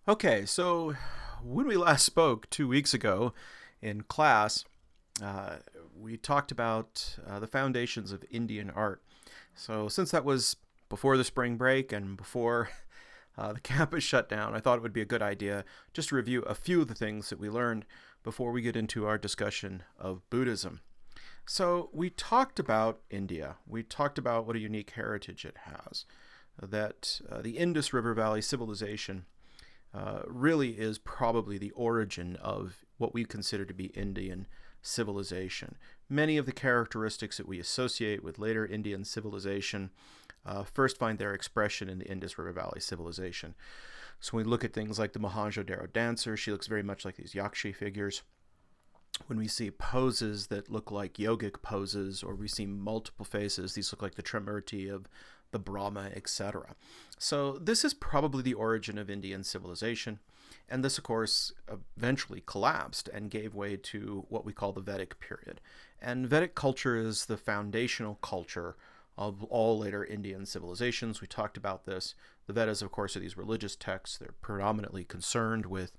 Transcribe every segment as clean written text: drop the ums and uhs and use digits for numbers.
Okay, so when we last spoke 2 weeks ago in class, uh, we talked about the foundations of Indian art. So since that was before the spring break and before the campus shut down, I thought it would be a good idea just to review a few of the things that we learned before we get into our discussion of Buddhism. So we talked about India. We talked about what a unique heritage it has. That the Indus River Valley civilization really is probably the origin of what we consider to be Indian civilization. Many of the characteristics that we associate with later Indian civilization first find their expression in the Indus River Valley civilization. So when we look at things like the Mohenjo-daro dancer, she looks very much like these Yakshi figures. When we see poses that look like yogic poses, or we see multiple faces, these look like the Trimurti of the Brahma, etc. So this is probably the origin of Indian civilization, and this, of course, eventually collapsed and gave way to what we call the Vedic period. And Vedic culture is the foundational culture of all later Indian civilizations. We talked about this. The Vedas, of course, are these religious texts. They're predominantly concerned with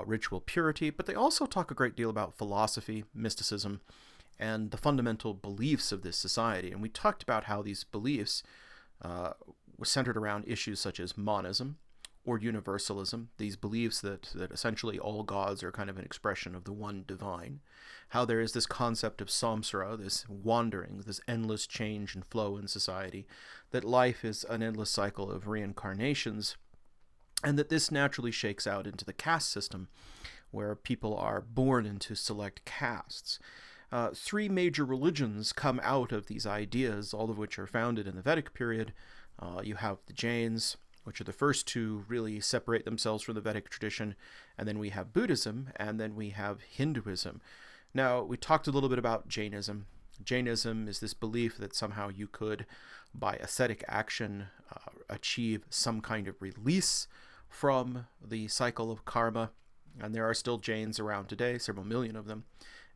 ritual purity, but they also talk a great deal about philosophy, mysticism, and the fundamental beliefs of this society. And we talked about how these beliefs were centered around issues such as monism or universalism, these beliefs that essentially all gods are kind of an expression of the one divine, how there is this concept of samsara, this wandering, this endless change and flow in society, that life is an endless cycle of reincarnations, and that this naturally shakes out into the caste system, where people are born into select castes. Three major religions come out of these ideas, all of which are founded in the Vedic period. You have the Jains, which are the first to really separate themselves from the Vedic tradition, and then we have Buddhism, and then we have Hinduism. Now, we talked a little bit about Jainism. Jainism is this belief that somehow you could, by ascetic action, achieve some kind of release from the cycle of karma. And there are still Jains around today, several million of them.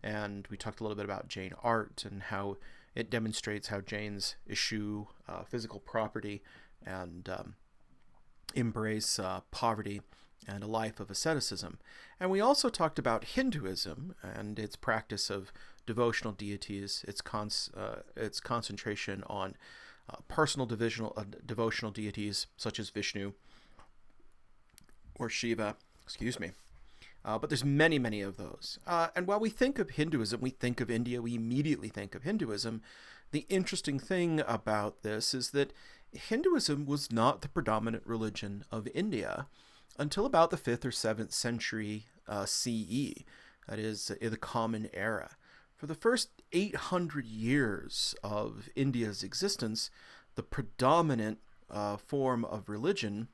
And we talked a little bit about Jain art and how it demonstrates how Jains eschew physical property and embrace poverty and a life of asceticism. And we also talked about Hinduism and its practice of devotional deities, its concentration on personal devotional deities such as Vishnu or Shiva, excuse me. But there's many, many of those. And while we think of Hinduism, we think of India, we immediately think of Hinduism. The interesting thing about this is that Hinduism was not the predominant religion of India until about the 5th or 7th century CE, that is, in the Common Era. For the first 800 years of India's existence, the predominant form of religion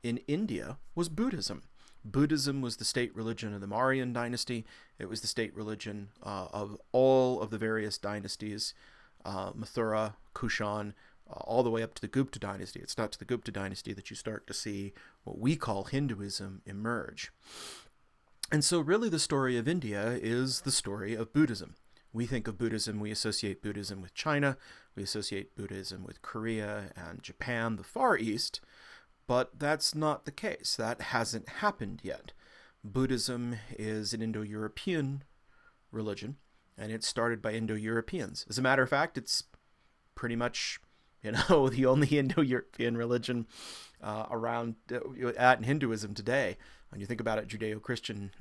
in India was Buddhism. Buddhism was the state religion of the Mauryan dynasty. It was the state religion of all of the various dynasties, Mathura, Kushan, all the way up to the Gupta dynasty. It's not to the Gupta dynasty that you start to see what we call Hinduism emerge. And so really the story of India is the story of Buddhism. We think of Buddhism, we associate Buddhism with China, we associate Buddhism with Korea and Japan, the Far East, but that's not the case. That hasn't happened yet. Buddhism is an Indo-European religion, and it's started by Indo-Europeans. As a matter of fact, it's pretty much, the only Indo-European religion around at Hinduism today. When you think about it, Judeo-Christian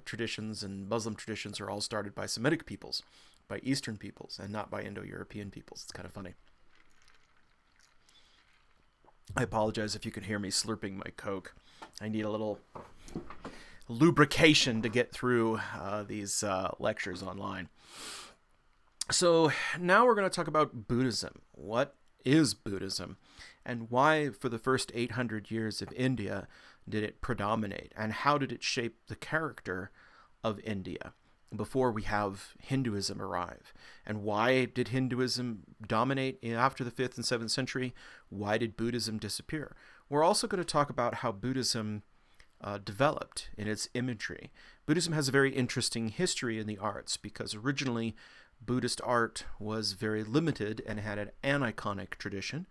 traditions and Muslim traditions are all started by Semitic peoples, by Eastern peoples, and not by Indo-European peoples. It's kind of funny. I apologize if you can hear me slurping my Coke. I need a little lubrication to get through these lectures online. So now we're going to talk about Buddhism. What is Buddhism? And why, for the first 800 years of India, did it predominate? And how did it shape the character of India before we have Hinduism arrive? And why did Hinduism dominate after the 5th and 7th century? Why did Buddhism disappear? We're also going to talk about how Buddhism developed in its imagery. Buddhism has a very interesting history in the arts because originally Buddhist art was very limited and had an aniconic tradition.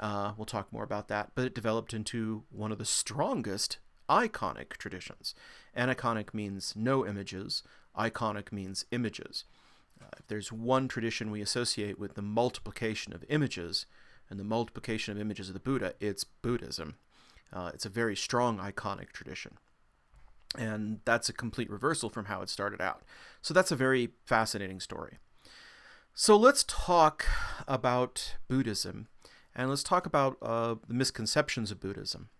We'll talk more about that, but it developed into one of the strongest iconic traditions. Aniconic means no images. Iconic means images. If there's one tradition we associate with the multiplication of images and the multiplication of images of the Buddha, it's Buddhism. It's a very strong iconic tradition. And that's a complete reversal from how it started out. So that's a very fascinating story. So let's talk about Buddhism, and let's talk about the misconceptions of Buddhism.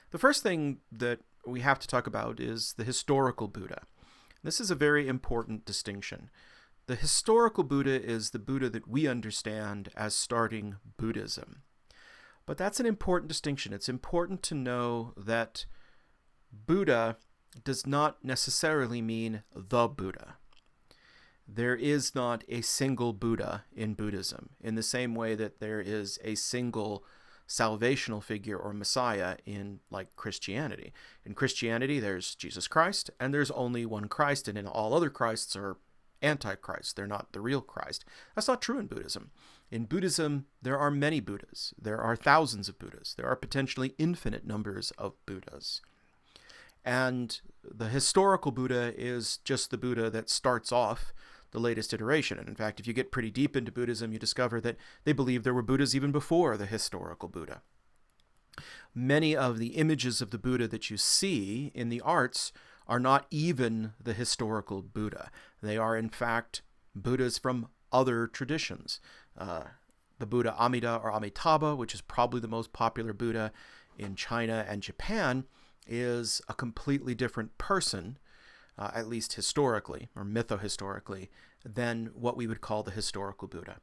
The first thing that we have to talk about is the historical Buddha. This is a very important distinction. The historical Buddha is the Buddha that we understand as starting Buddhism. But that's an important distinction. It's important to know that Buddha does not necessarily mean the Buddha. There is not a single Buddha in Buddhism, in the same way that there is a single salvational figure or Messiah in, like, Christianity. In Christianity, there's Jesus Christ, and there's only one Christ, and in all other Christs are antichrist. They're not the real Christ. That's not true in Buddhism. In Buddhism, there are many Buddhas. There are thousands of Buddhas. There are potentially infinite numbers of Buddhas. And the historical Buddha is just the Buddha that starts off the latest iteration. And in fact, if you get pretty deep into Buddhism, you discover that they believe there were Buddhas even before the historical Buddha. Many of the images of the Buddha that you see in the arts are not even the historical Buddha. They are, in fact, Buddhas from other traditions. The Buddha Amida or Amitabha, which is probably the most popular Buddha in China and Japan, is a completely different person, at least historically, or mytho-historically, than what we would call the historical Buddha.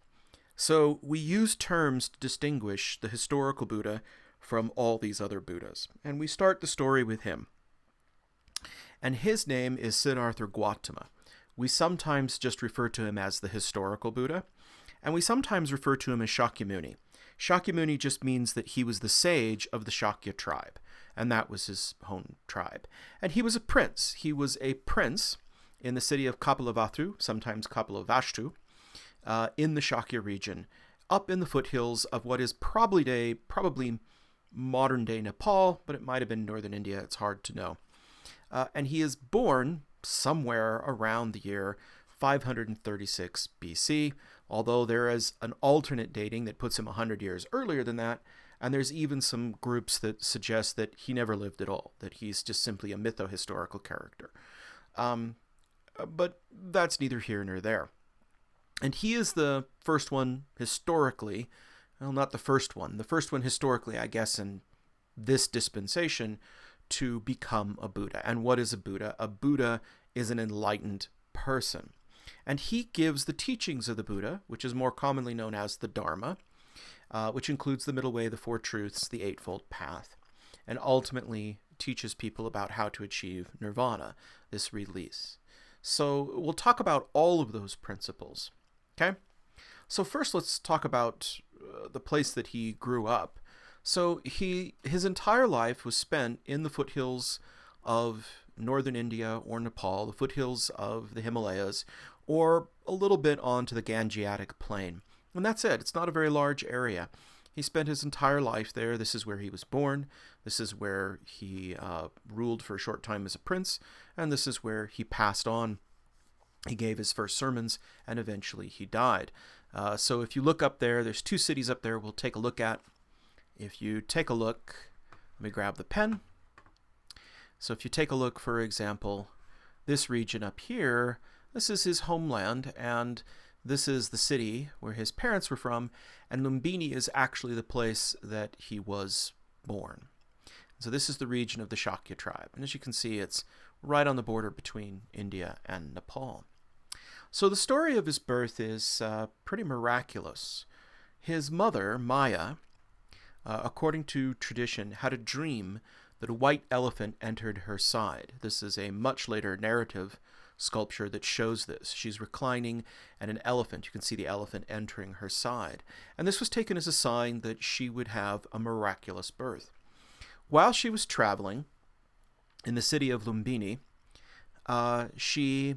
So we use terms to distinguish the historical Buddha from all these other Buddhas. And we start the story with him. And his name is Siddhartha Gautama. We sometimes just refer to him as the historical Buddha, and we sometimes refer to him as Shakyamuni. Shakyamuni just means that he was the sage of the Shakya tribe, and that was his own tribe. And he was a prince. He was a prince in the city of Kapilavatthu, sometimes Kapilavastu, in the Shakya region, up in the foothills of what is probably modern-day Nepal, but it might have been northern India. It's hard to know. And he is born somewhere around the year 536 BC, although there is an alternate dating that puts him 100 years earlier than that, and there's even some groups that suggest that he never lived at all, that he's just simply a mytho-historical character. But that's neither here nor there. And he is the first one historically, well, not the first one historically, I guess, in this dispensation, to become a Buddha. And what is a Buddha? A Buddha is an enlightened person. And he gives the teachings of the Buddha, which is more commonly known as the Dharma, which includes the middle way, the four truths, the eightfold path, and ultimately teaches people about how to achieve nirvana, this release. So we'll talk about all of those principles. Okay? So first let's talk about the place that he grew up. So his entire life was spent in the foothills of northern India or Nepal, the foothills of the Himalayas, or a little bit onto the Gangetic Plain. And that's it. It's not a very large area. He spent his entire life there. This is where he was born. This is where he ruled for a short time as a prince. And this is where he passed on. He gave his first sermons, and eventually he died. So if you look up there, there's two cities up there we'll take a look at. If you take a look, let me grab the pen. So if you take a look, for example, this region up here, this is his homeland, and this is the city where his parents were from, and Lumbini is actually the place that he was born. So this is the region of the Shakya tribe, and as you can see, it's right on the border between India and Nepal. So the story of his birth is pretty miraculous. His mother, Maya, according to tradition, had a dream that a white elephant entered her side. This is a much later narrative sculpture that shows this. She's reclining, and an elephant, you can see the elephant entering her side. And this was taken as a sign that she would have a miraculous birth. While she was traveling in the city of Lumbini, she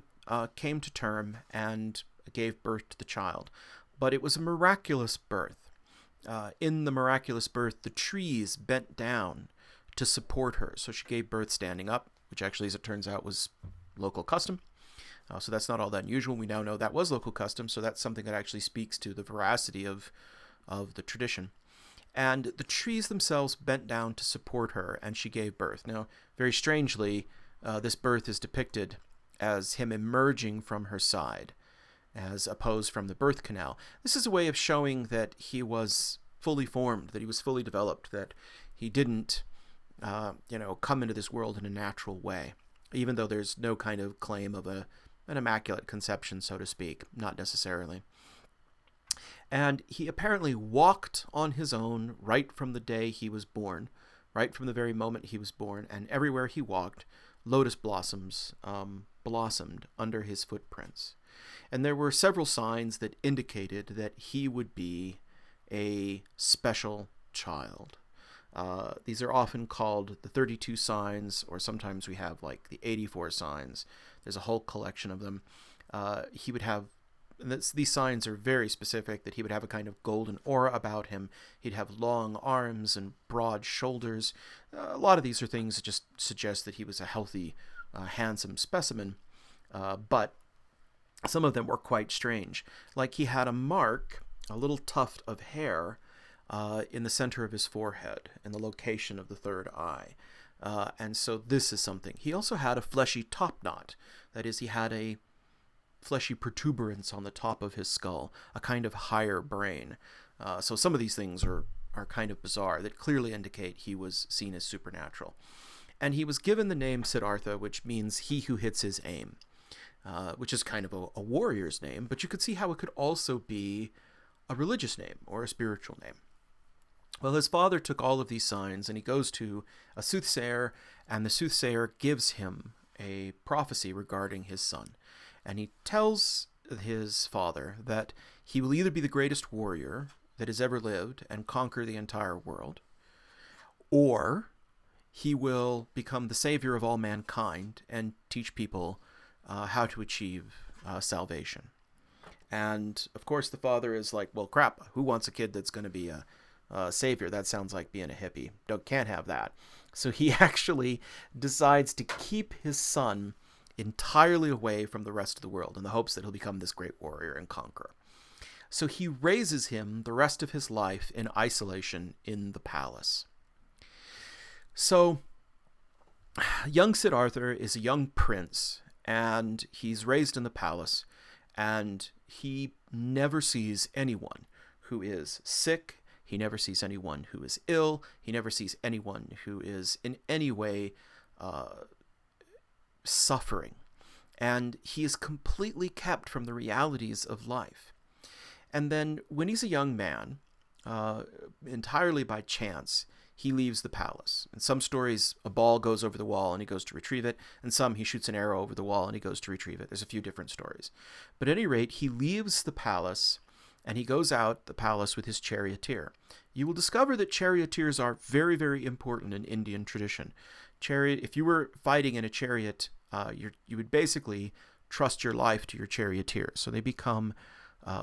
came to term and gave birth to the child. But it was a miraculous birth. In the miraculous birth, the trees bent down to support her. So she gave birth standing up, which actually, as it turns out, was local custom. So that's not all that unusual. We now know that was local custom, so that's something that actually speaks to the veracity of the tradition. And the trees themselves bent down to support her, and she gave birth. Now, very strangely, this birth is depicted as him emerging from her side, as opposed from the birth canal. This is a way of showing that he was fully formed, that he was fully developed, that he didn't, come into this world in a natural way, even though there's no kind of claim of an immaculate conception, so to speak, not necessarily. And he apparently walked on his own right from the day he was born, right from the very moment he was born, and everywhere he walked, lotus blossoms blossomed under his footprints. And there were several signs that indicated that he would be a special child. These are often called the 32 signs, or sometimes we have like the 84 signs. There's a whole collection of them. He would have, these signs are very specific, that he would have a kind of golden aura about him. He'd have long arms and broad shoulders. A lot of these are things that just suggest that he was a healthy, handsome specimen. But some of them were quite strange. Like he had a mark, a little tuft of hair, in the center of his forehead, in the location of the third eye. And so this is something. He also had a fleshy top knot. That is, he had a fleshy protuberance on the top of his skull, a kind of higher brain. So some of these things are kind of bizarre, that clearly indicate he was seen as supernatural. And he was given the name Siddhartha, which means he who hits his aim, which is kind of a warrior's name, but you could see how it could also be a religious name or a spiritual name. Well, his father took all of these signs, and he goes to a soothsayer, and the soothsayer gives him a prophecy regarding his son. And he tells his father that he will either be the greatest warrior that has ever lived and conquer the entire world, or he will become the savior of all mankind and teach people how to achieve salvation. And, of course, the father is like, well, crap, who wants a kid that's going to be a savior? That sounds like being a hippie. Can't have that. So he actually decides to keep his son entirely away from the rest of the world in the hopes that he'll become this great warrior and conqueror. So he raises him the rest of his life in isolation in the palace. So young Siddhartha is a young prince, and he's raised in the palace, and he never sees anyone who is sick. He never sees anyone who is ill. He never sees anyone who is in any way suffering. And he is completely kept from the realities of life. And then when he's a young man, entirely by chance, he leaves the palace. In some stories, a ball goes over the wall and he goes to retrieve it. In some, he shoots an arrow over the wall and he goes to retrieve it. There's a few different stories. But at any rate, he leaves the palace and he goes out the palace with his charioteer. You will discover that charioteers are very, very important in Indian tradition. If you were fighting in a chariot, you would basically trust your life to your charioteer. So they become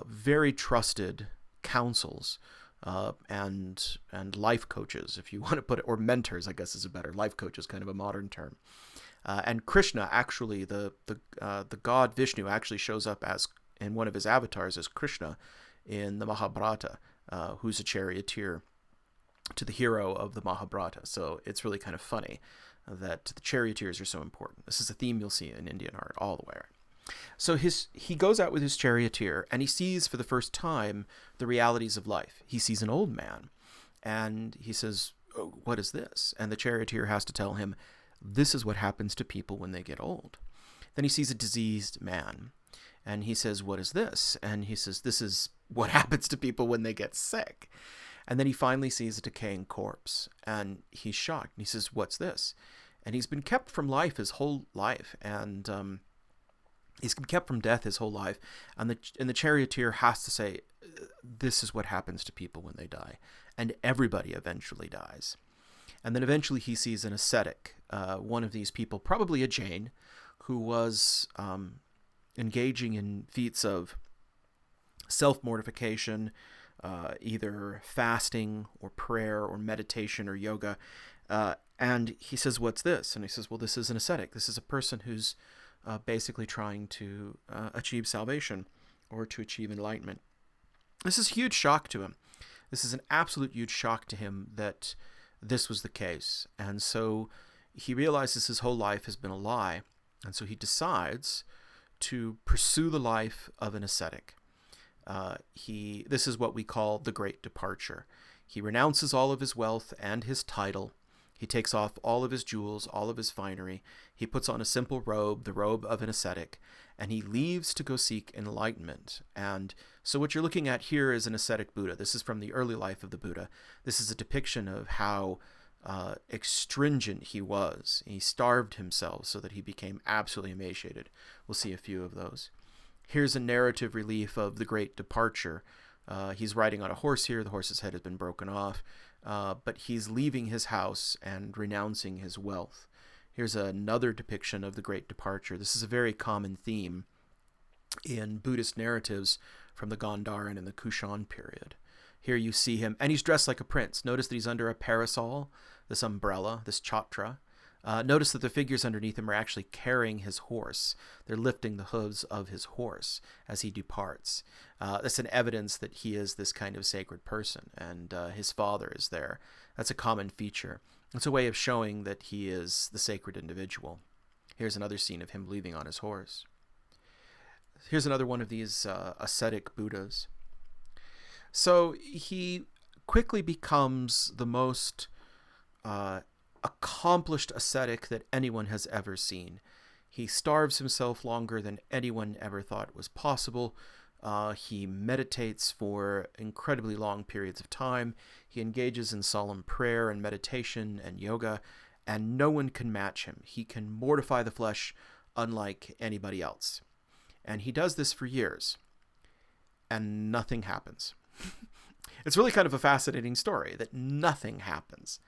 very trusted counsels and life coaches, if you want to put it, or mentors, I guess is a better. Life coach is kind of a modern term. And Krishna, actually, the god Vishnu actually shows up as in one of his avatars as Krishna in the Mahabharata, who's a charioteer to the hero of the Mahabharata. So it's really kind of funny that the charioteers are so important. This is a theme you'll see in Indian art all the way. So he goes out with his charioteer, and he sees for the first time the realities of life. He sees an old man, and he says, "Oh, what is this?" And the charioteer has to tell him, this is what happens to people when they get old. Then he sees a diseased man, and he says, what is this? And he says, this is what happens to people when they get sick. And then he finally sees a decaying corpse, and he's shocked. And he says, what's this? And he's been kept from life his whole life, and he's been kept from death his whole life. And the charioteer has to say, this is what happens to people when they die. And everybody eventually dies. And then eventually he sees an ascetic, one of these people, probably a Jain, who was engaging in feats of self-mortification, either fasting or prayer or meditation or yoga, And he says, "What's this?" And he says, "Well, this is an ascetic. This is a person who's basically trying to achieve salvation or to achieve enlightenment." This is a huge shock to him. This is an absolute huge shock to him that this was the case. And so he realizes his whole life has been a lie. And so he decides to pursue the life of an ascetic. This is what we call the Great Departure. He renounces all of his wealth and his title. He takes off all of his jewels, all of his finery. He puts on a simple robe, the robe of an ascetic, and he leaves to go seek enlightenment. And so what you're looking at here is an ascetic Buddha. This is from the early life of the Buddha. This is a depiction of how extringent he was. He starved himself so that he became absolutely emaciated. We'll see a few of those. Here's a narrative relief of the Great Departure. He's riding on a horse here. The horse's head has been broken off. But he's leaving his house and renouncing his wealth. Here's another depiction of the Great Departure. This is a very common theme in Buddhist narratives from the Gandharan and the Kushan period. Here you see him, and he's dressed like a prince. Notice that he's under a parasol, this umbrella, this chhatra. Notice that the figures underneath him are actually carrying his horse. They're lifting the hooves of his horse as he departs. That's an evidence that he is this kind of sacred person, and his father is there. That's a common feature. It's a way of showing that he is the sacred individual. Here's another scene of him leaving on his horse. Here's another one of these ascetic Buddhas. So he quickly becomes the most accomplished ascetic that anyone has ever seen. He starves himself longer than anyone ever thought was possible. He meditates for incredibly long periods of time. He engages in solemn prayer and meditation and yoga, and no one can match him. He can mortify the flesh unlike anybody else. And he does this for years, and nothing happens. It's really kind of a fascinating story that nothing happens.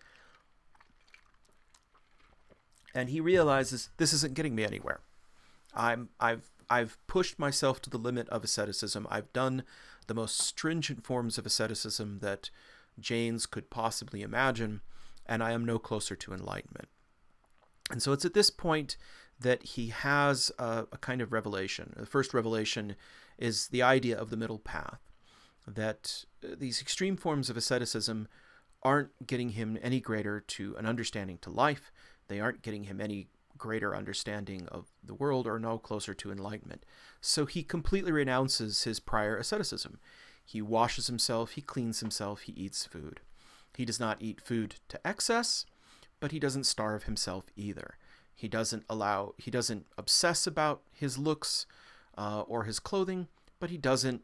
And he realizes this isn't getting me anywhere. I've pushed myself to the limit of asceticism. I've done the most stringent forms of asceticism that Jains could possibly imagine, and I am no closer to enlightenment. And so it's at this point that he has a kind of revelation. The first revelation is the idea of the middle path, that these extreme forms of asceticism aren't getting him any greater to an understanding to life. They aren't getting him any greater understanding of the world or no closer to enlightenment. So he completely renounces his prior asceticism. He washes himself, he cleans himself, he eats food. He does not eat food to excess, but he doesn't starve himself either. He doesn't obsess about his looks or his clothing, but he doesn't,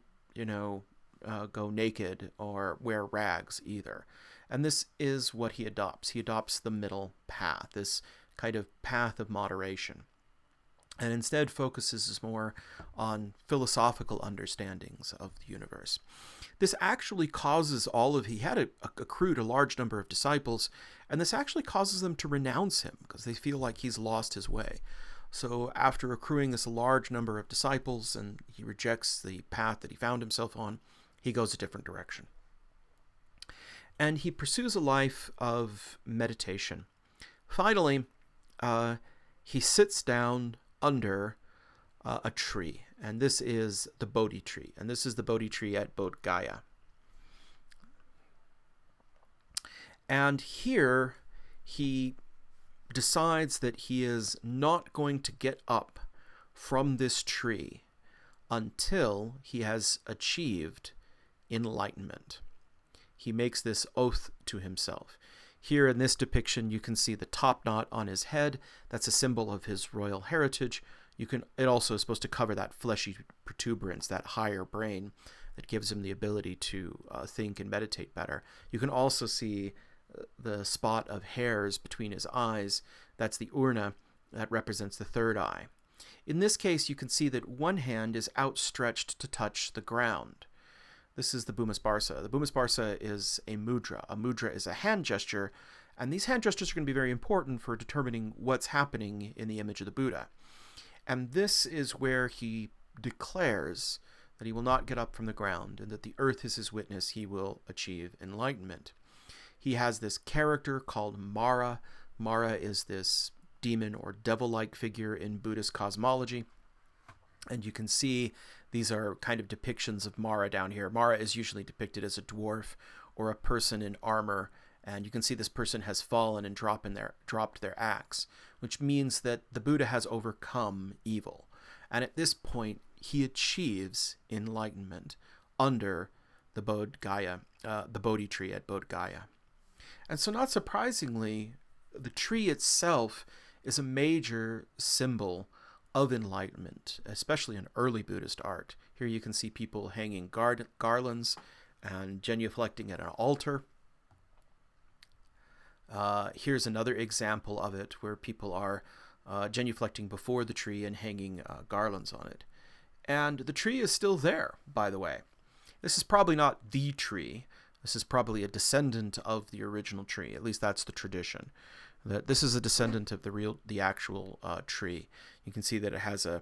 go naked or wear rags either. And this is what he adopts. He adopts the middle path, this kind of path of moderation, and instead focuses more on philosophical understandings of the universe. This actually causes he had accrued a large number of disciples, and this actually causes them to renounce him because they feel like he's lost his way. So after accruing this large number of disciples and he rejects the path that he found himself on, he goes a different direction. And he pursues a life of meditation. Finally, he sits down under a tree, and this is the Bodhi tree, and this is the Bodhi tree at Bodh Gaya. And here he decides that he is not going to get up from this tree until he has achieved enlightenment. He makes this oath to himself. Here in this depiction, you can see the top knot on his head. That's a symbol of his royal heritage. It also is supposed to cover that fleshy protuberance, that higher brain that gives him the ability to think and meditate better. You can also see the spot of hairs between his eyes. That's the urna that represents the third eye. In this case, you can see that one hand is outstretched to touch the ground. This is the Bhumasparsa. The Bhumasparsa is a mudra. A mudra is a hand gesture, and these hand gestures are going to be very important for determining what's happening in the image of the Buddha. And this is where he declares that he will not get up from the ground and that the earth is his witness. He will achieve enlightenment. He has this character called Mara. Mara is this demon or devil-like figure in Buddhist cosmology. And you can see these are kind of depictions of Mara down here. Mara is usually depicted as a dwarf or a person in armor. And you can see this person has fallen and dropped their axe, which means that the Buddha has overcome evil. And at this point, he achieves enlightenment under the Bodhi tree at Bodh Gaya. And so not surprisingly, the tree itself is a major symbol of enlightenment, especially in early Buddhist art. Here you can see people hanging garlands and genuflecting at an altar. Here's another example of it where people are genuflecting before the tree and hanging garlands on it. And the tree is still there, by the way. This is probably not the tree. This is probably a descendant of the original tree. At least that's the tradition. That this is a descendant of the actual tree. You can see that it has a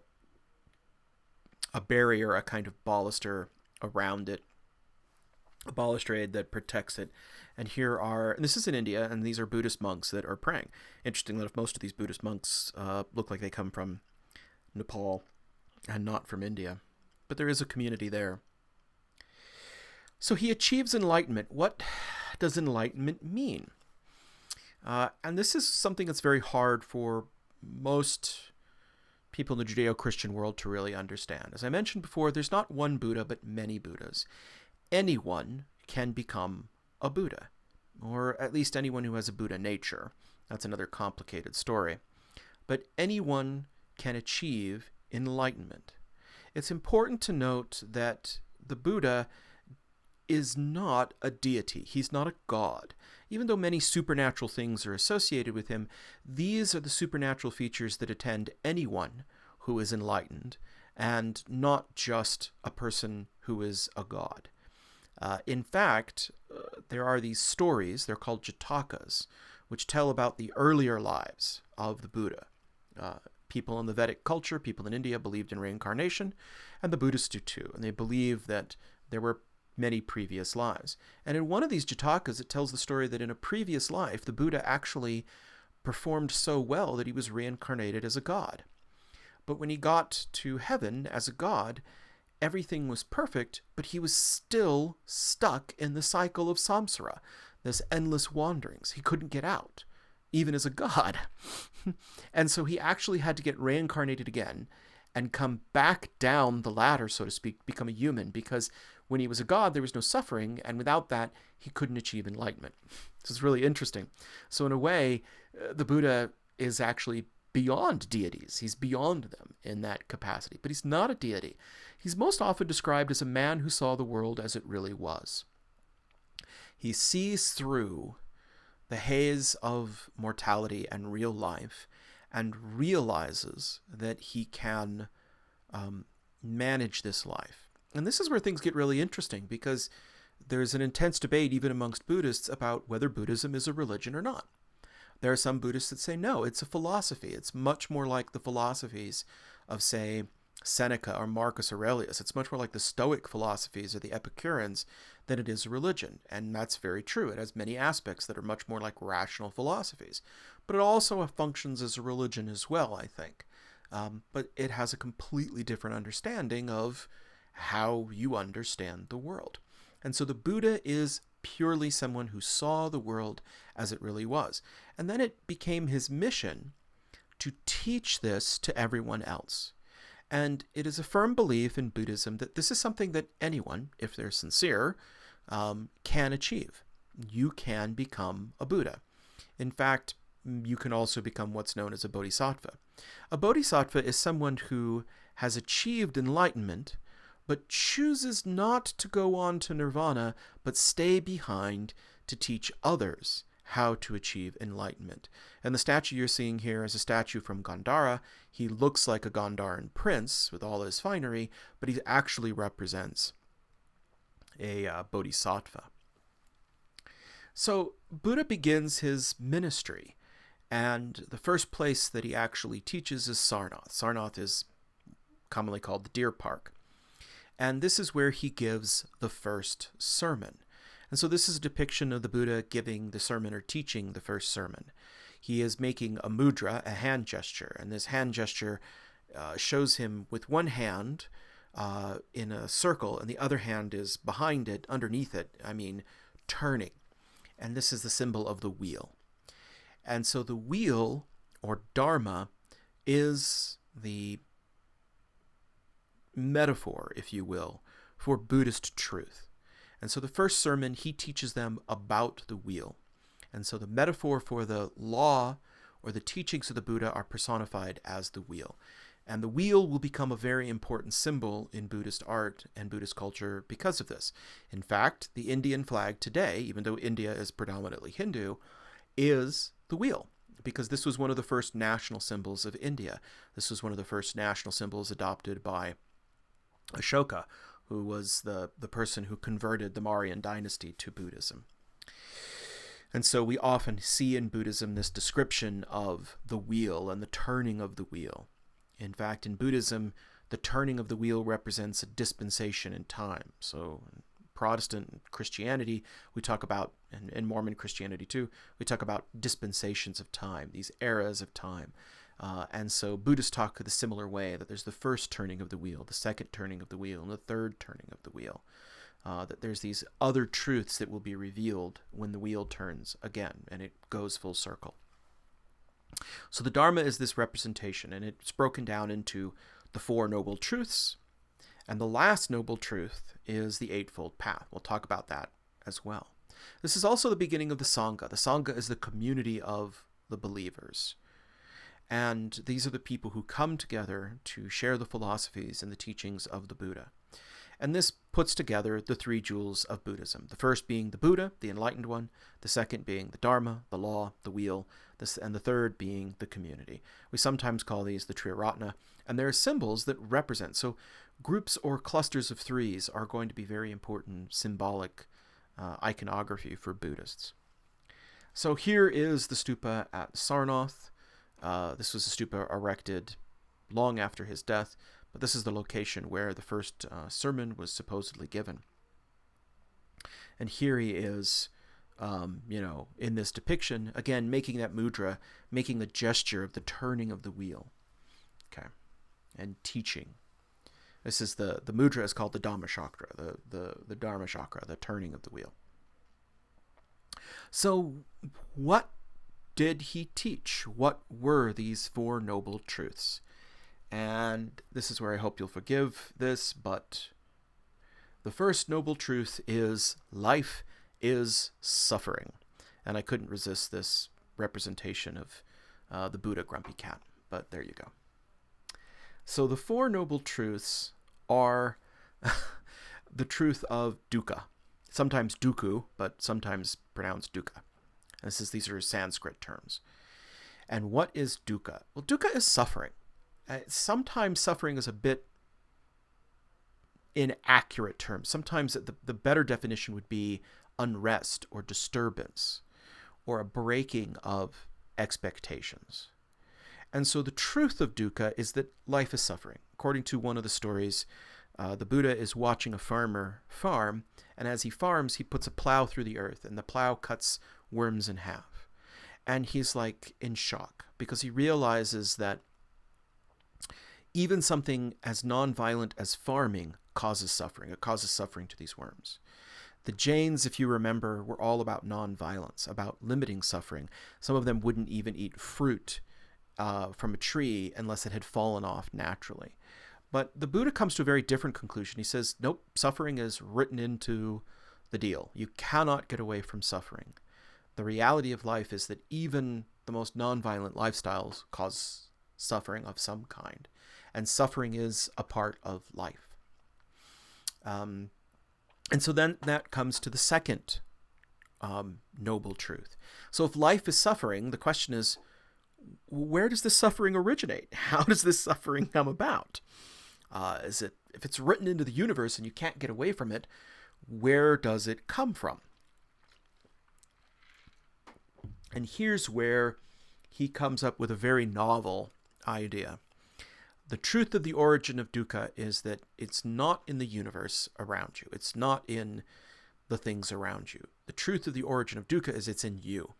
barrier, a kind of baluster around it, a balustrade that protects it. And this is in India, and these are Buddhist monks that are praying. Interesting that if most of these Buddhist monks look like they come from Nepal and not from India, but there is a community there. So he achieves enlightenment. What does enlightenment mean? And this is something that's very hard for most people in the Judeo-Christian world to really understand. As I mentioned before, there's not one Buddha, but many Buddhas. Anyone can become a Buddha, or at least anyone who has a Buddha nature. That's another complicated story. But anyone can achieve enlightenment. It's important to note that the Buddha is not a deity. He's not a god. Even though many supernatural things are associated with him, these are the supernatural features that attend anyone who is enlightened, and not just a person who is a god. In fact, there are these stories, they're called Jatakas, which tell about the earlier lives of the Buddha. People in the Vedic culture, people in India, believed in reincarnation, and the Buddhists do too. And they believe that there were many previous lives. And in one of these Jatakas, it tells the story that in a previous life, the Buddha actually performed so well that he was reincarnated as a god. But when he got to heaven as a god, everything was perfect, but he was still stuck in the cycle of samsara, this endless wanderings. He couldn't get out, even as a god. And so he actually had to get reincarnated again and come back down the ladder, so to speak, become a human, because when he was a god, there was no suffering, and without that, he couldn't achieve enlightenment. This is really interesting. So in a way, the Buddha is actually beyond deities. He's beyond them in that capacity, but he's not a deity. He's most often described as a man who saw the world as it really was. He sees through the haze of mortality and real life and realizes that he can manage this life. And this is where things get really interesting, because there's an intense debate even amongst Buddhists about whether Buddhism is a religion or not. There are some Buddhists that say, no, it's a philosophy. It's much more like the philosophies of, say, Seneca or Marcus Aurelius. It's much more like the Stoic philosophies or the Epicureans than it is a religion. And that's very true. It has many aspects that are much more like rational philosophies. But it also functions as a religion as well, I think. But it has a completely different understanding of how you understand the world. And so the Buddha is purely someone who saw the world as it really was. And then it became his mission to teach this to everyone else. And it is a firm belief in Buddhism that this is something that anyone, if they're sincere, can achieve. You can become a Buddha. In fact, you can also become what's known as a bodhisattva. A bodhisattva is someone who has achieved enlightenment, but chooses not to go on to nirvana, but stay behind to teach others how to achieve enlightenment. And the statue you're seeing here is a statue from Gandhara. He looks like a Gandharan prince with all his finery, but he actually represents a bodhisattva. So Buddha begins his ministry, and the first place that he actually teaches is Sarnath. Sarnath is commonly called the deer park. And this is where he gives the first sermon. And so this is a depiction of the Buddha giving the sermon or teaching the first sermon. he is making a mudra, a hand gesture, and this hand gesture shows him with one hand in a circle, and the other hand is behind it, underneath it, turning. And this is the symbol of the wheel. And so the wheel, or dharma, is the metaphor, if you will, for Buddhist truth. And so the first sermon, he teaches them about the wheel. And so the metaphor for the law or the teachings of the Buddha are personified as the wheel. And the wheel will become a very important symbol in Buddhist art and Buddhist culture because of this. In fact, the Indian flag today, even though India is predominantly Hindu, is the wheel, because this was one of the first national symbols of India. This was one of the first national symbols adopted by Ashoka, who was the person who converted the Mauryan dynasty to Buddhism. And so we often see in Buddhism this description of the wheel and the turning of the wheel. In fact, in Buddhism, the turning of the wheel represents a dispensation in time. So in Protestant Christianity, we talk about, and in Mormon Christianity too, we talk about dispensations of time, these eras of time. And so Buddhists talk the similar way, that there's the first turning of the wheel, the second turning of the wheel, and the third turning of the wheel. That there's these other truths that will be revealed when the wheel turns again, and it goes full circle. So the Dharma is this representation, and it's broken down into the Four Noble Truths, and the last noble truth is the Eightfold Path. We'll talk about that as well. This is also the beginning of the Sangha. The Sangha is the community of the believers. And these are the people who come together to share the philosophies and the teachings of the Buddha. And this puts together the three jewels of Buddhism. The first being the Buddha, the enlightened one. The second being the Dharma, the law, the wheel. And the third being the community. We sometimes call these the Triratna. And there are symbols that represent. So groups or clusters of threes are going to be very important symbolic iconography for Buddhists. So here is the stupa at Sarnath. This was a stupa erected long after his death, but this is the location where the first sermon was supposedly given. And here he is, in this depiction, again, making that mudra, making the gesture of the turning of the wheel, okay, and teaching. This is the mudra is called the Dhamma Chakra, the Dharma Chakra, the turning of the wheel. So what did he teach? What were these Four Noble Truths? And this is where I hope you'll forgive this, but the first noble truth is life is suffering. And I couldn't resist this representation of the Buddha grumpy cat, but there you go. So the Four Noble Truths are the truth of dukkha, sometimes dukkha, but sometimes pronounced dukkha. These are Sanskrit terms. And what is dukkha? Well, dukkha is suffering. Sometimes suffering is a bit inaccurate term. Sometimes the better definition would be unrest or disturbance or a breaking of expectations. And so the truth of dukkha is that life is suffering. According to one of the stories, the Buddha is watching a farmer farm, and as he farms, he puts a plow through the earth, and the plow cuts worms in half. And he's like in shock because he realizes that even something as nonviolent as farming causes suffering. It causes suffering to these worms. The Jains, if you remember, were all about nonviolence, about limiting suffering. Some of them wouldn't even eat fruit from a tree unless it had fallen off naturally. But the Buddha comes to a very different conclusion. He says, nope, suffering is written into the deal. You cannot get away from suffering. The reality of life is that even the most nonviolent lifestyles cause suffering of some kind. And suffering is a part of life. And so then that comes to the second noble truth. So if life is suffering, the question is, where does this suffering originate? How does this suffering come about? If it's written into the universe and you can't get away from it, where does it come from? And here's where he comes up with a very novel idea. The truth of the origin of dukkha is that it's not in the universe around you. It's not in the things around you. The truth of the origin of dukkha is it's in you.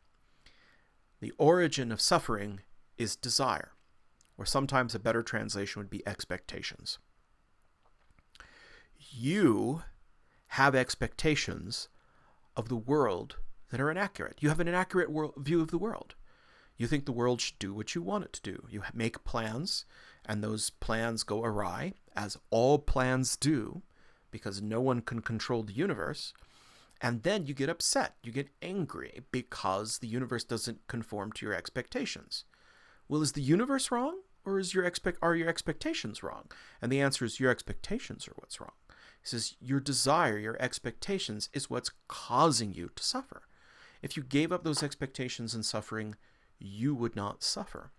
The origin of suffering is desire, or sometimes a better translation would be expectations. You have expectations of the world that are inaccurate. You have an inaccurate view of the world. You think the world should do what you want it to do. You make plans, and those plans go awry, as all plans do, because no one can control the universe. And then you get upset. You get angry because the universe doesn't conform to your expectations. Well, is the universe wrong, or are your expectations wrong? And the answer is your expectations are what's wrong. He says your desire, your expectations is what's causing you to suffer. If you gave up those expectations and suffering, you would not suffer.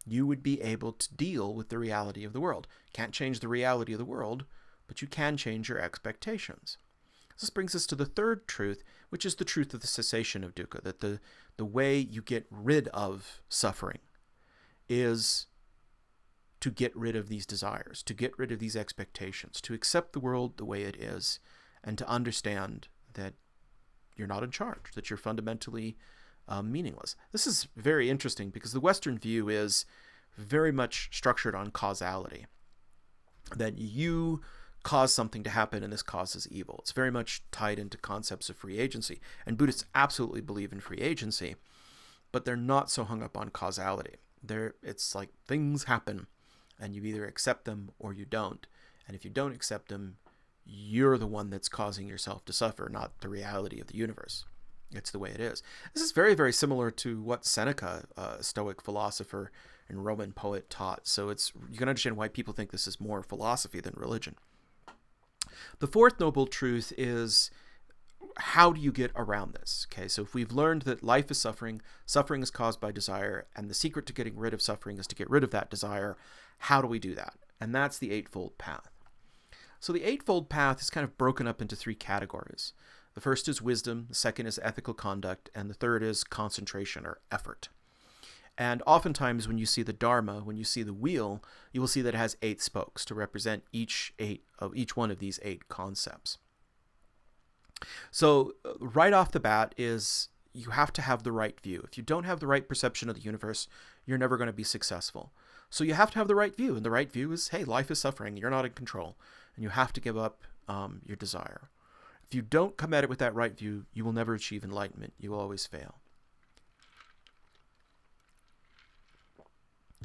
You would be able to deal with the reality of the world. Can't change the reality of the world, but you can change your expectations. This brings us to the third truth, which is the truth of the cessation of dukkha, that the way you get rid of suffering is to get rid of these desires, to get rid of these expectations, to accept the world the way it is, and to understand that you're not in charge, that you're fundamentally meaningless. This is very interesting because the Western view is very much structured on causality, that you cause something to happen and this causes evil. It's very much tied into concepts of free agency, and Buddhists absolutely believe in free agency, but they're not so hung up on causality. It's like things happen and you either accept them or you don't. And if you don't accept them, you're the one that's causing yourself to suffer, not the reality of the universe. It's the way it is. This is very, very similar to what Seneca, a Stoic philosopher and Roman poet, taught. So you can understand why people think this is more philosophy than religion. The fourth noble truth is, how do you get around this? Okay, so if we've learned that life is suffering, suffering is caused by desire, and the secret to getting rid of suffering is to get rid of that desire, how do we do that? And that's the Eightfold Path. So the Eightfold Path is kind of broken up into three categories. The first is wisdom, the second is ethical conduct, and the third is concentration or effort. And oftentimes when you see the Dharma, when you see the wheel, you will see that it has 8 spokes to represent each one of these 8 concepts. So right off the bat is you have to have the right view. If you don't have the right perception of the universe, you're never going to be successful. So you have to have the right view, and the right view is, hey, life is suffering, you're not in control, and you have to give up your desire. If you don't come at it with that right view, you will never achieve enlightenment. You will always fail.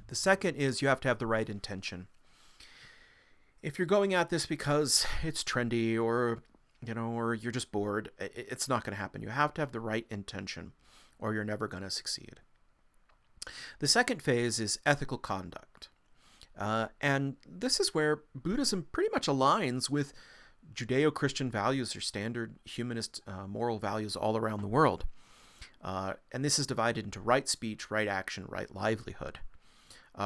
The second is you have to have the right intention. If you're going at this because it's trendy or you're just bored, it's not going to happen. You have to have the right intention or you're never going to succeed. The second phase is ethical conduct. And this is where Buddhism pretty much aligns with Judeo-Christian values or standard humanist moral values all around the world. And this is divided into right speech, right action, right livelihood.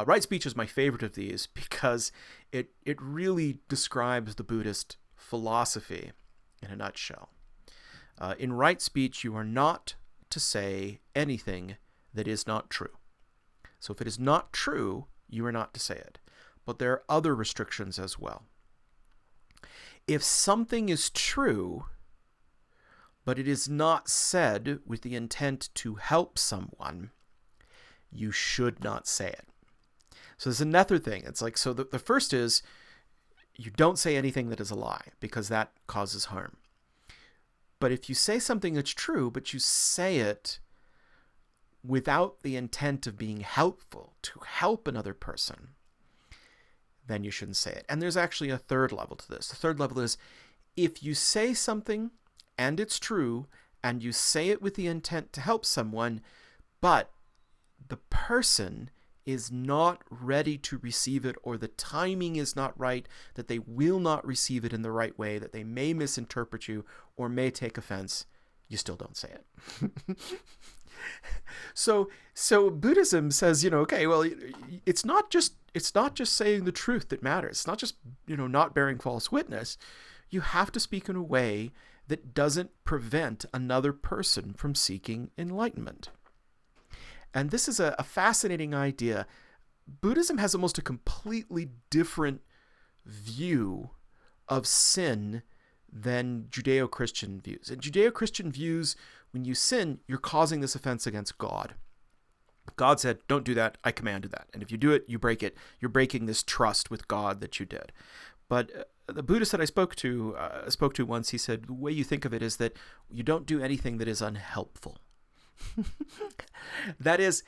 Right speech is my favorite of these because it really describes the Buddhist philosophy in a nutshell. In right speech, you are not to say anything that is not true. So if it is not true, you are not to say it. But there are other restrictions as well. If something is true, but it is not said with the intent to help someone, you should not say it. So there's another thing. It's like, so the first is you don't say anything that is a lie because that causes harm. But if you say something that's true, but you say it without the intent of being helpful, to help another person, then you shouldn't say it. And there's actually a third level to this. The third level is if you say something and it's true and you say it with the intent to help someone, but the person is not ready to receive it or the timing is not right, that they will not receive it in the right way, that they may misinterpret you or may take offense, you still don't say it. So Buddhism says, okay, well, it's not just saying the truth that matters. It's not just, not bearing false witness. You have to speak in a way that doesn't prevent another person from seeking enlightenment. And this is a fascinating idea. Buddhism has almost a completely different view of sin than Judeo-Christian views. In Judeo-Christian views, when you sin, you're causing this offense against God. God said, don't do that. I commanded that. And if you do it, you break it. You're breaking this trust with God that you did. But the Buddhist that I spoke to once, he said, the way you think of it is that you don't do anything that is unhelpful. That is,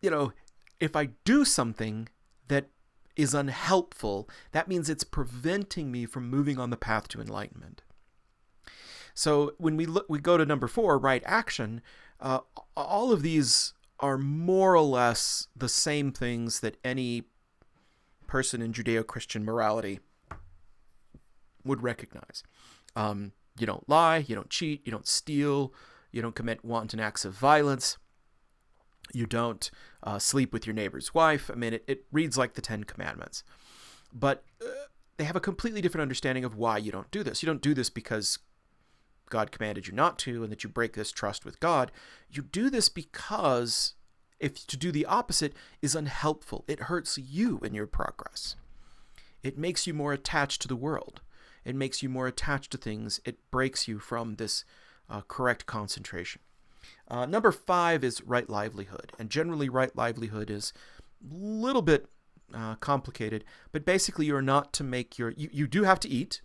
if I do something that is unhelpful, that means it's preventing me from moving on the path to enlightenment. So when we go to number 4, right action, all of these are more or less the same things that any person in Judeo-Christian morality would recognize. You don't lie, you don't cheat, you don't steal, you don't commit wanton acts of violence, you don't sleep with your neighbor's wife. I mean, it reads like the 10 Commandments. But they have a completely different understanding of why you don't do this. You don't do this because God commanded you not to and that you break this trust with God. You do this because if to do the opposite is unhelpful. It hurts you in your progress. It makes you more attached to the world. It makes you more attached to things. It breaks you from this correct concentration. Number 5 is right livelihood. And generally right livelihood is a little bit complicated, but basically you're not to make you do have to eat.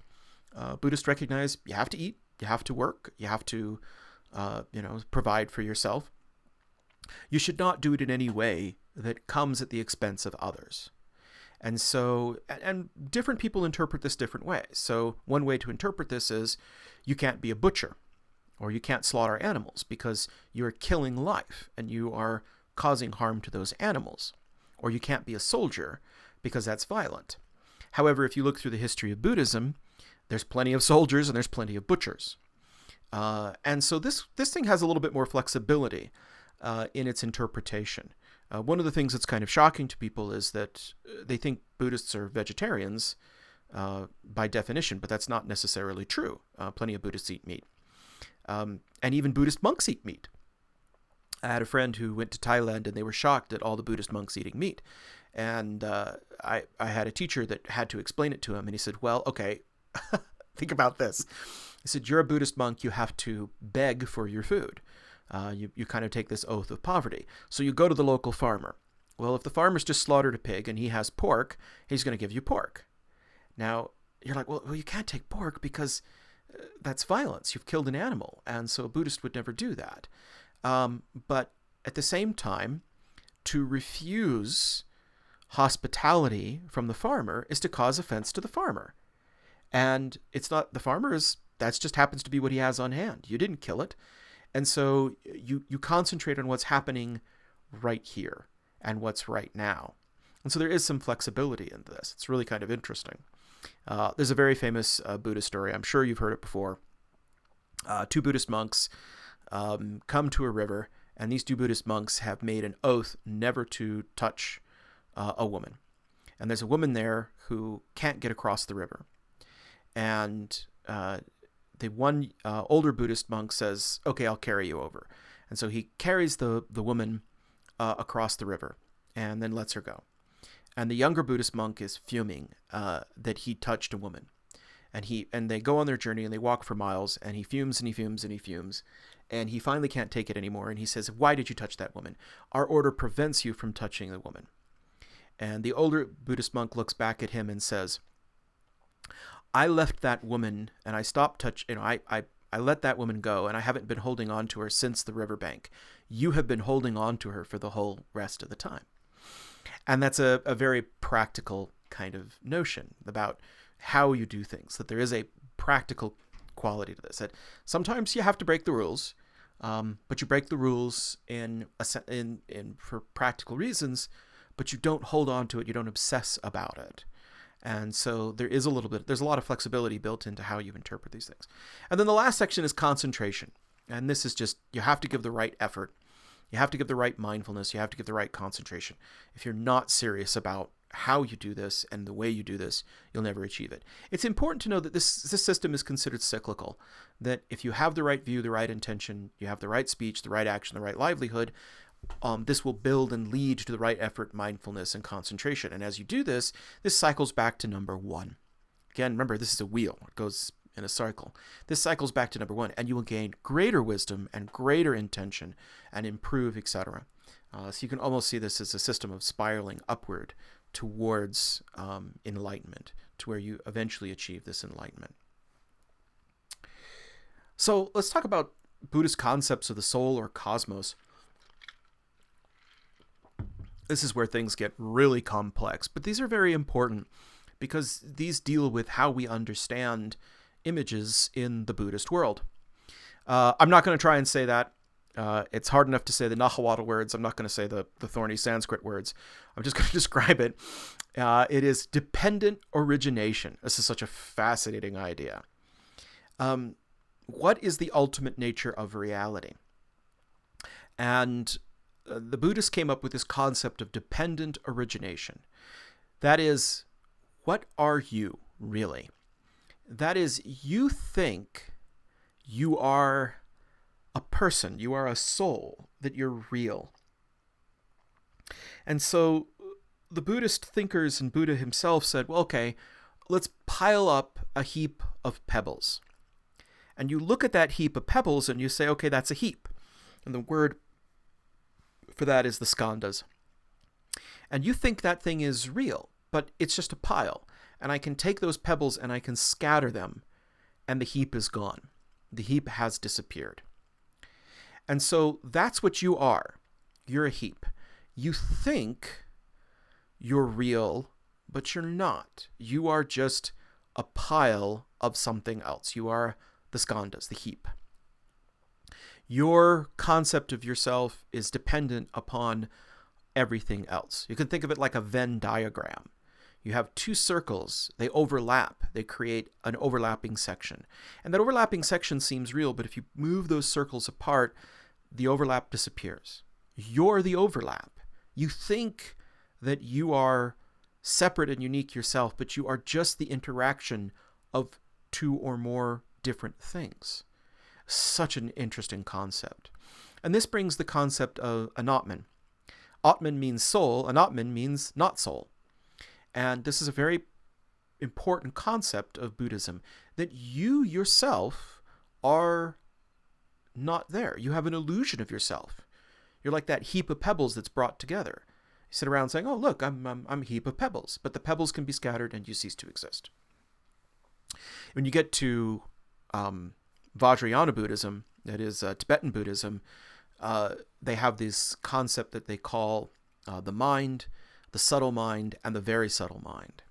Buddhists recognize you have to eat, you have to work, you have to provide for yourself. You should not do it in any way that comes at the expense of others. And so, and different people interpret this different ways. So one way to interpret this is you can't be a butcher or you can't slaughter animals because you're killing life and you are causing harm to those animals. Or you can't be a soldier because that's violent. However, if you look through the history of Buddhism, there's plenty of soldiers and there's plenty of butchers. And so this thing has a little bit more flexibility in its interpretation. One of the things that's kind of shocking to people is that they think Buddhists are vegetarians by definition, but that's not necessarily true. Plenty of Buddhists eat meat. And even Buddhist monks eat meat. I had a friend who went to Thailand and they were shocked at all the Buddhist monks eating meat. And I had a teacher that had to explain it to him. And he said, well, okay, think about this. He said, you're a Buddhist monk. You have to beg for your food. You kind of take this oath of poverty. So you go to the local farmer. Well, if the farmer's just slaughtered a pig and he has pork, he's going to give you pork. Now, you're like, well, you can't take pork because that's violence. You've killed an animal. And so a Buddhist would never do that. But at the same time, to refuse hospitality from the farmer is to cause offense to the farmer. And it's not the farmer's, that just happens to be what he has on hand. You didn't kill it. And so you concentrate on what's happening right here and what's right now. And so there is some flexibility in this. It's really kind of interesting. There's a very famous Buddhist story. I'm sure you've heard it before. 2 Buddhist monks come to a river, and these 2 Buddhist monks have made an oath never to touch a woman. And there's a woman there who can't get across the river. And the one older Buddhist monk says, okay, I'll carry you over. And so he carries the woman across the river and then lets her go. And the younger Buddhist monk is fuming that he touched a woman. And they go on their journey and they walk for miles, and he fumes and he fumes and he fumes. And he finally can't take it anymore. And he says, why did you touch that woman? Our order prevents you from touching the woman. And the older Buddhist monk looks back at him and says, I left that woman and I stopped I let that woman go, and I haven't been holding on to her since the riverbank. You have been holding on to her for the whole rest of the time. And that's a very practical kind of notion about how you do things, that there is a practical quality to this, that sometimes you have to break the rules, but you break the rules for practical reasons, but you don't hold on to it, you don't obsess about it. And so there's a lot of flexibility built into how you interpret these things. And then the last section is concentration. And this is just, you have to give the right effort. You have to give the right mindfulness. You have to give the right concentration. If you're not serious about how you do this and the way you do this, you'll never achieve it. It's important to know that this system is considered cyclical, that if you have the right view, the right intention, you have the right speech, the right action, the right livelihood, this will build and lead to the right effort, mindfulness, and concentration. And as you do this, this cycles back to number 1. Again, remember, this is a wheel. It goes in a cycle. This cycles back to number 1, and you will gain greater wisdom and greater intention and improve, etc. So you can almost see this as a system of spiraling upward towards enlightenment, to where you eventually achieve this enlightenment. So let's talk about Buddhist concepts of the soul or cosmos. This is where things get really complex, but these are very important because these deal with how we understand images in the Buddhist world. I'm not going to try and say that. It's hard enough to say the Nahuatl words. I'm not going to say the thorny Sanskrit words. I'm just going to describe it. It is dependent origination. This is such a fascinating idea. What is the ultimate nature of reality? And the Buddhists came up with this concept of dependent origination. That is, what are you really? That is, you think you are a person, you are a soul, that you're real. And so the Buddhist thinkers and Buddha himself said, well, okay, let's pile up a heap of pebbles. And you look at that heap of pebbles and you say, okay, that's a heap. And the word for that is the skandhas. And you think that thing is real, but it's just a pile. And I can take those pebbles and I can scatter them, and the heap is gone. The heap has disappeared. And so that's what you are. You're a heap. You think you're real, but you're not. You are just a pile of something else. You are the skandhas, the heap. Your concept of yourself is dependent upon everything else. You can think of it like a Venn diagram. You have two circles, they overlap, they create an overlapping section. And that overlapping section seems real, but if you move those circles apart, the overlap disappears. You're the overlap. You think that you are separate and unique yourself, but you are just the interaction of two or more different things. Such an interesting concept. And this brings the concept of an Atman. Atman means soul, and Atman means not soul. And this is a very important concept of Buddhism, that you yourself are not there. You have an illusion of yourself. You're like that heap of pebbles that's brought together. You sit around saying, oh, look, I'm a heap of pebbles. But the pebbles can be scattered and you cease to exist. When you get to Vajrayana Buddhism, that is Tibetan Buddhism, they have this concept that they call the mind, the subtle mind, and the very subtle mind.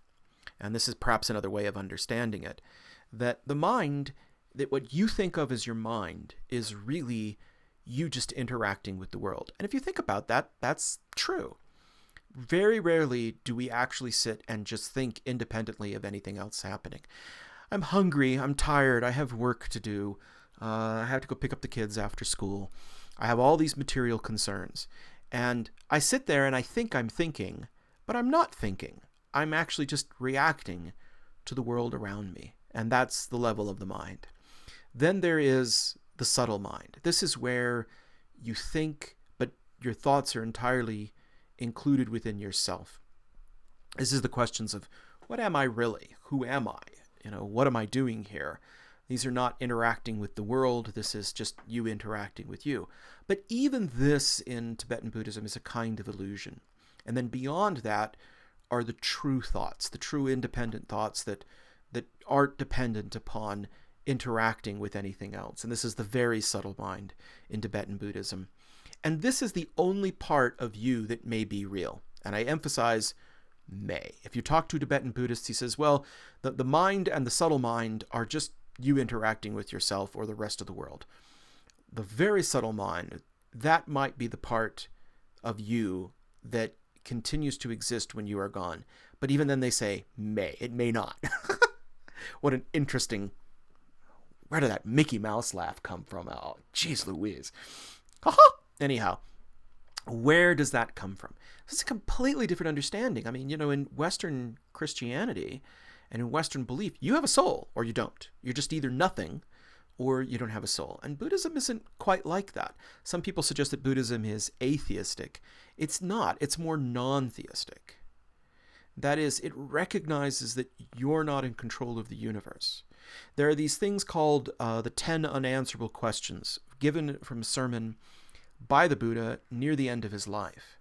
And this is perhaps another way of understanding it, that the mind, that what you think of as your mind is really you just interacting with the world. And if you think about that, that's true. Very rarely do we actually sit and just think independently of anything else happening. I'm hungry, I'm tired, I have work to do, I have to go pick up the kids after school. I have all these material concerns. And I sit there and I think I'm thinking, but I'm not thinking. I'm actually just reacting to the world around me. And that's the level of the mind. Then there is the subtle mind. This is where you think, but your thoughts are entirely included within yourself. This is the questions of, what am I really? Who am I? What am I doing here? These are not interacting with the world. This is just you interacting with you. But even this in Tibetan Buddhism is a kind of illusion. And then beyond that are the true thoughts, the true independent thoughts that aren't dependent upon interacting with anything else. And this is the very subtle mind in Tibetan Buddhism. And this is the only part of you that may be real. And I emphasize may. If you talk to a Tibetan Buddhist, he says, well, the mind and the subtle mind are just you interacting with yourself or the rest of the world. The very subtle mind, that might be the part of you that continues to exist when you are gone. But even then they say, may. It may not. What an interesting... Where did that Mickey Mouse laugh come from? Oh, geez Louise. Anyhow, where does that come from? It's a completely different understanding. I mean, in Western Christianity and in Western belief, you have a soul or you don't. You're just either nothing or you don't have a soul. And Buddhism isn't quite like that. Some people suggest that Buddhism is atheistic. It's not. It's more non-theistic. That is, it recognizes that you're not in control of the universe. There are these things called the 10 unanswerable questions, given from a sermon by the Buddha near the end of his life.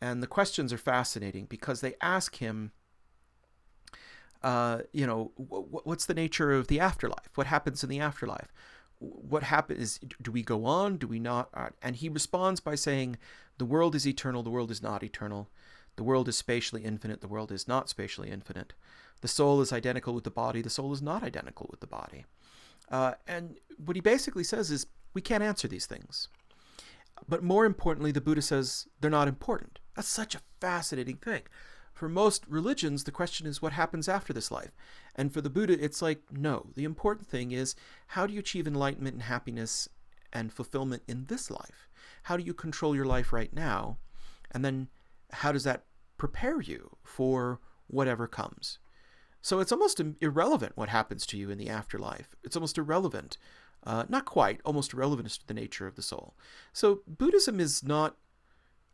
And the questions are fascinating because they ask him, what's the nature of the afterlife? What happens in the afterlife? What happens? Do we go on? Do we not? And he responds by saying, the world is eternal, the world is not eternal. The world is spatially infinite, the world is not spatially infinite. The soul is identical with the body, the soul is not identical with the body. And what he basically says is, we can't answer these things. But more importantly, the Buddha says they're not important. That's such a fascinating thing. For most religions, the question is what happens after this life. And for the Buddha, it's like, no, the important thing is how do you achieve enlightenment and happiness and fulfillment in this life? How do you control your life right now? And then how does that prepare you for whatever comes? So it's almost irrelevant what happens to you in the afterlife. It's almost irrelevant. Not quite, almost irrelevant as to the nature of the soul. So Buddhism is not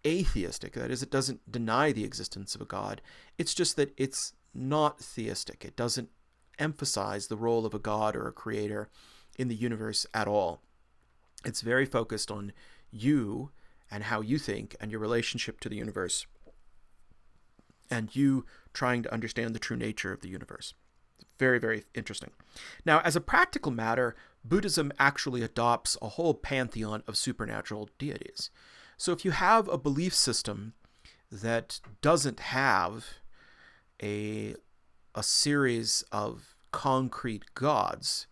atheistic. That is, it doesn't deny the existence of a God. It's just that it's not theistic. It doesn't emphasize the role of a God or a creator in the universe at all. It's very focused on you and how you think and your relationship to the universe and you trying to understand the true nature of the universe. Very, very interesting. Now, as a practical matter, Buddhism actually adopts a whole pantheon of supernatural deities. So if you have a belief system that doesn't have a series of concrete gods,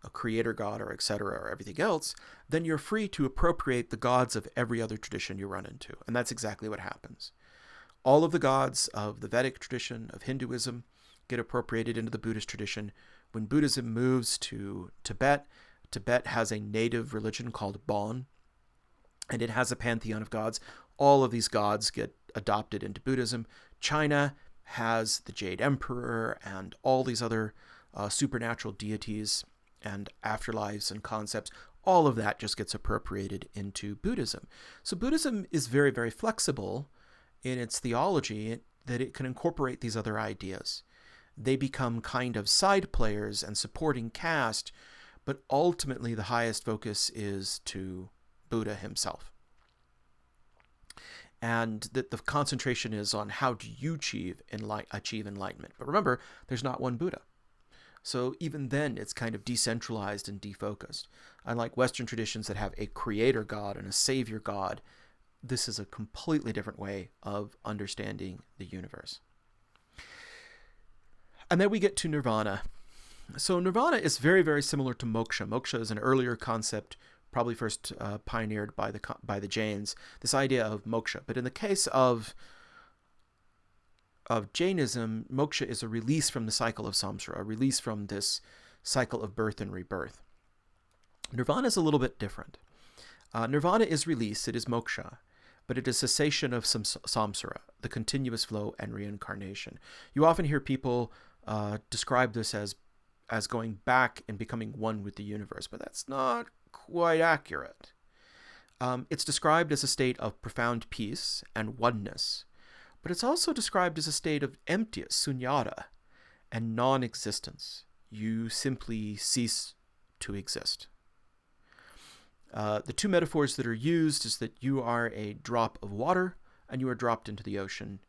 a creator god or etc. or everything else, then you're free to appropriate the gods of every other tradition you run into. And that's exactly what happens. All of the gods of the Vedic tradition, of Hinduism, get appropriated into the Buddhist tradition. When Buddhism moves to Tibet, Tibet has a native religion called Bon, and it has a pantheon of gods. All of these gods get adopted into Buddhism. China has the Jade Emperor and all these other supernatural deities and afterlives and concepts. All of that just gets appropriated into Buddhism. So Buddhism is very, very flexible in its theology that it can incorporate these other ideas. They become kind of side players and supporting cast, but ultimately the highest focus is to Buddha himself. And that the concentration is on how do you achieve enlightenment. But remember, there's not one Buddha. So even then, it's kind of decentralized and defocused. Unlike Western traditions that have a creator god and a savior god, this is a completely different way of understanding the universe. And then we get to nirvana. So nirvana is very, very similar to moksha. Moksha is an earlier concept, probably first pioneered by the Jains, this idea of moksha. But in the case of Jainism, moksha is a release from the cycle of samsara, a release from this cycle of birth and rebirth. Nirvana is a little bit different. Nirvana is release, it is moksha, but it is cessation of samsara, the continuous flow and reincarnation. You often hear people describe this as going back and becoming one with the universe, but that's not quite accurate. It's described as a state of profound peace and oneness, but it's also described as a state of emptiness, sunyata, and non-existence. You simply cease to exist. The two metaphors that are used is that you are a drop of water and you are dropped into the ocean.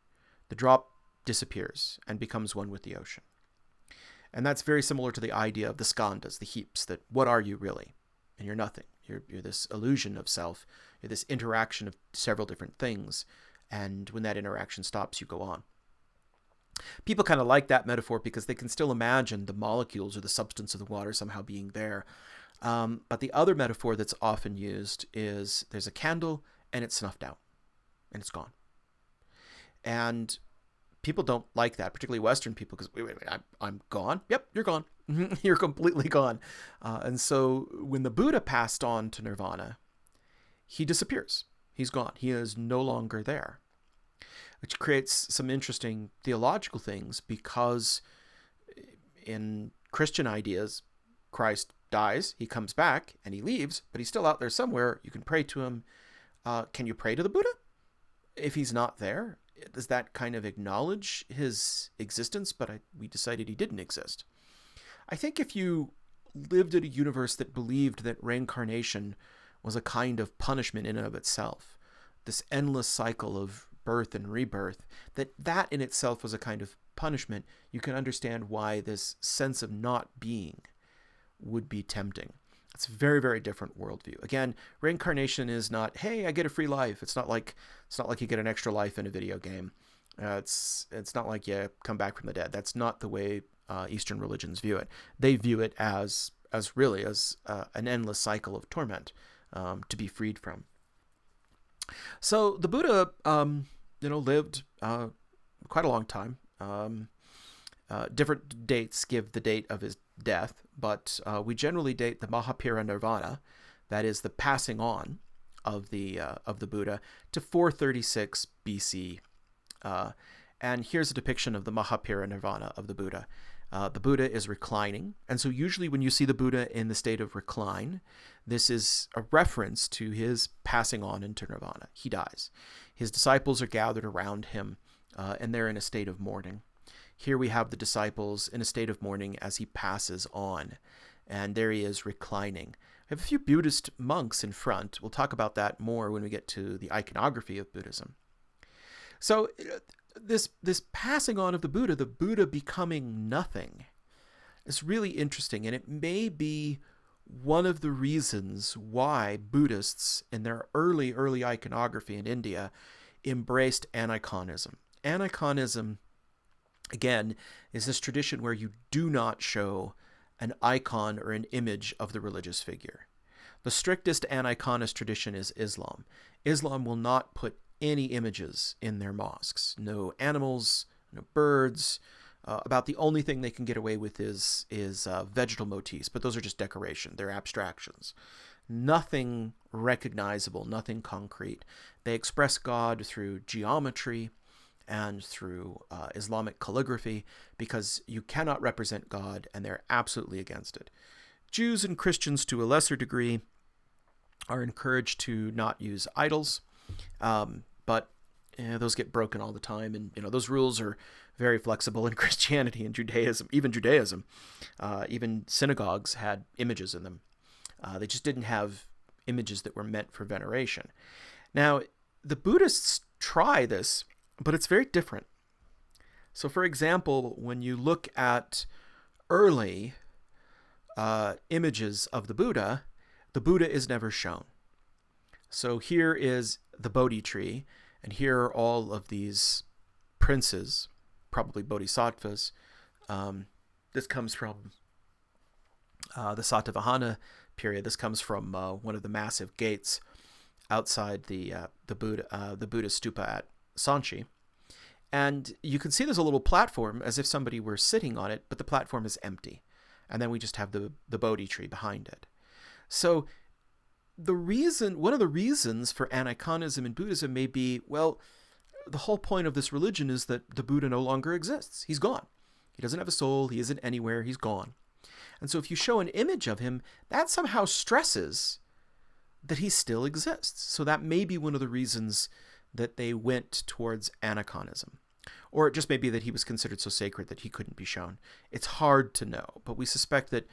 The drop disappears and becomes one with the ocean. And that's very similar to the idea of the skandhas, the heaps, that what are you really? And you're nothing. You're this illusion of self. You're this interaction of several different things. And when that interaction stops, you go on. People kind of like that metaphor because they can still imagine the molecules or the substance of the water somehow being there. But the other metaphor that's often used is there's a candle and it's snuffed out and it's gone. And people don't like that, particularly Western people, because wait, I'm gone. Yep, you're gone. You're completely gone. And so when the Buddha passed on to nirvana, he disappears. He's gone. He is no longer there, which creates some interesting theological things because in Christian ideas, Christ dies, he comes back, and he leaves, but he's still out there somewhere. You can pray to him. Can you pray to the Buddha? If he's not there, does that kind of acknowledge his existence? But we decided he didn't exist. I think if you lived in a universe that believed that reincarnation was a kind of punishment in and of itself. This endless cycle of birth and rebirth, that in itself was a kind of punishment. You can understand why this sense of not being would be tempting. It's a very, very different worldview. Again, reincarnation is not, hey, I get a free life. It's not like you get an extra life in a video game. It's not like you come back from the dead. That's not the way Eastern religions view it. They view it as really as an endless cycle of torment to be freed from. So the Buddha, lived quite a long time. Different dates give the date of his death, but we generally date the Mahaparinirvana, that is the passing on of the Buddha, to 436 BC. And here's a depiction of the Mahaparinirvana of the Buddha. The Buddha is reclining, and so usually when you see the Buddha in the state of recline, this is a reference to his passing on into nirvana. He dies. His disciples are gathered around him, and they're in a state of mourning. Here we have the disciples in a state of mourning as he passes on, and there he is reclining. We have a few Buddhist monks in front. We'll talk about that more when we get to the iconography of Buddhism. So this passing on of the Buddha becoming nothing, is really interesting, and it may be one of the reasons why Buddhists in their early iconography in India embraced aniconism. Aniconism, again, is this tradition where you do not show an icon or an image of the religious figure. The strictest aniconist tradition is Islam. Islam will not put any images in their mosques. No animals, no birds. About the only thing they can get away with is vegetal motifs, but those are just decoration. They're abstractions. Nothing recognizable, nothing concrete. They express God through geometry and through Islamic calligraphy, because you cannot represent God, and they're absolutely against it. Jews and Christians, to a lesser degree, are encouraged to not use idols, but those get broken all the time, and those rules are very flexible in Christianity and Judaism. Even synagogues had images in them. They just didn't have images that were meant for veneration. Now, the Buddhists try this, but it's very different. So, for example, when you look at early images of the Buddha is never shown. So here is the Bodhi tree, and here are all of these princes, probably bodhisattvas. This comes from the Satavahana period. This comes from one of the massive gates outside the Buddha stupa at Sanchi. And you can see there's a little platform as if somebody were sitting on it, but the platform is empty. And then we just have the Bodhi tree behind it. So one of the reasons for aniconism in Buddhism may be, well, the whole point of this religion is that the Buddha no longer exists. He's gone. He doesn't have a soul. He isn't anywhere. He's gone. And so if you show an image of him, that somehow stresses that he still exists. So that may be one of the reasons that they went towards aniconism. Or it just may be that he was considered so sacred that he couldn't be shown. It's hard to know, but we suspect that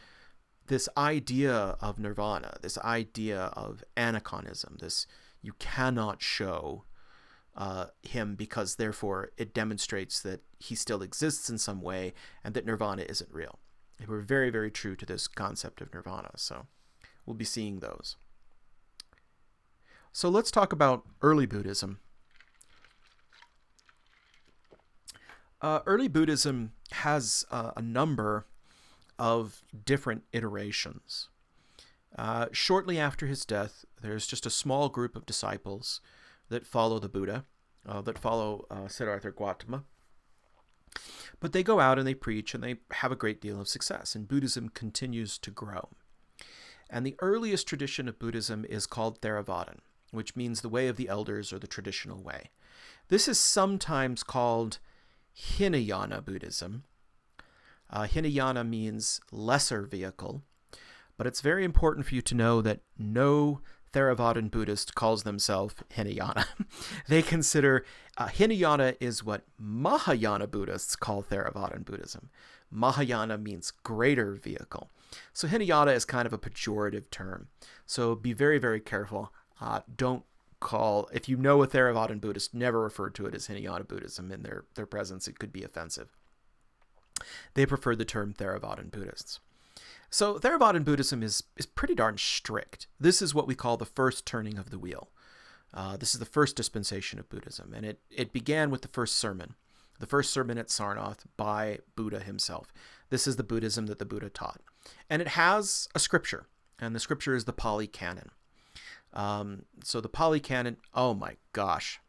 this idea of nirvana, this idea of aniconism, this you cannot show him because therefore it demonstrates that he still exists in some way and that nirvana isn't real. And we're very, very true to this concept of nirvana, so we'll be seeing those. So let's talk about early Buddhism. Early Buddhism has a number of different iterations. Shortly after his death, there's just a small group of disciples that follow the Buddha, that follow Siddhartha Gautama. But they go out and they preach and they have a great deal of success, and Buddhism continues to grow. And the earliest tradition of Buddhism is called Theravadan, which means the way of the elders or the traditional way. This is sometimes called Hinayana Buddhism. Hinayana means lesser vehicle, but it's very important for you to know that no Theravadan Buddhist calls themselves Hinayana. They consider Hinayana is what Mahayana Buddhists call Theravadan Buddhism. Mahayana means greater vehicle. So Hinayana is kind of a pejorative term. So be very, very careful. Don't call, if you know a Theravadan Buddhist, never refer to it as Hinayana Buddhism in their presence. It could be offensive. They prefer the term Theravadan Buddhists. So Theravadan Buddhism is pretty darn strict. This is what we call the first turning of the wheel. This is the first dispensation of Buddhism, and it began with the first sermon at Sarnath by Buddha himself. This is the Buddhism that the Buddha taught. And it has a scripture, and the scripture is the Pali Canon. So the Pali Canon, oh my gosh.